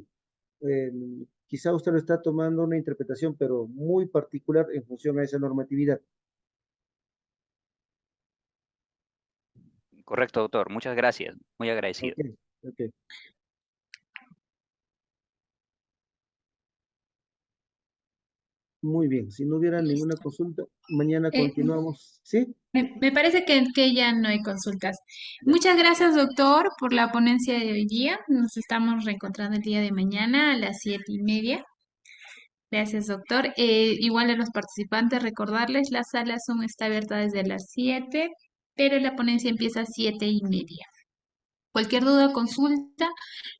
Eh, Quizá usted lo está tomando una interpretación, pero muy particular en función a esa normatividad. Correcto, doctor. Muchas gracias. Muy agradecido. Ok, ok. Muy bien. Si no hubiera ninguna Listo. consulta, mañana Eh, continuamos. ¿Sí? me parece que ya no hay consultas. Ya. Muchas gracias, doctor, por la ponencia de hoy día. Nos estamos reencontrando el día de mañana a las 7:30. Gracias, doctor. Igual a los participantes, recordarles, la sala Zoom está abierta desde las 7, pero la ponencia empieza a 7:30. Cualquier duda o consulta,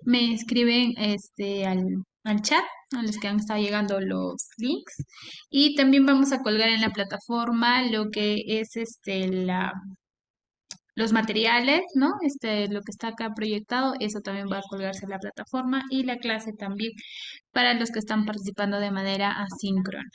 me escriben al chat, a los que han estado llegando los links. Y también vamos a colgar en la plataforma lo que es los materiales, ¿no? Lo que está acá proyectado, eso también va a colgarse en la plataforma y la clase también para los que están participando de manera asíncrona.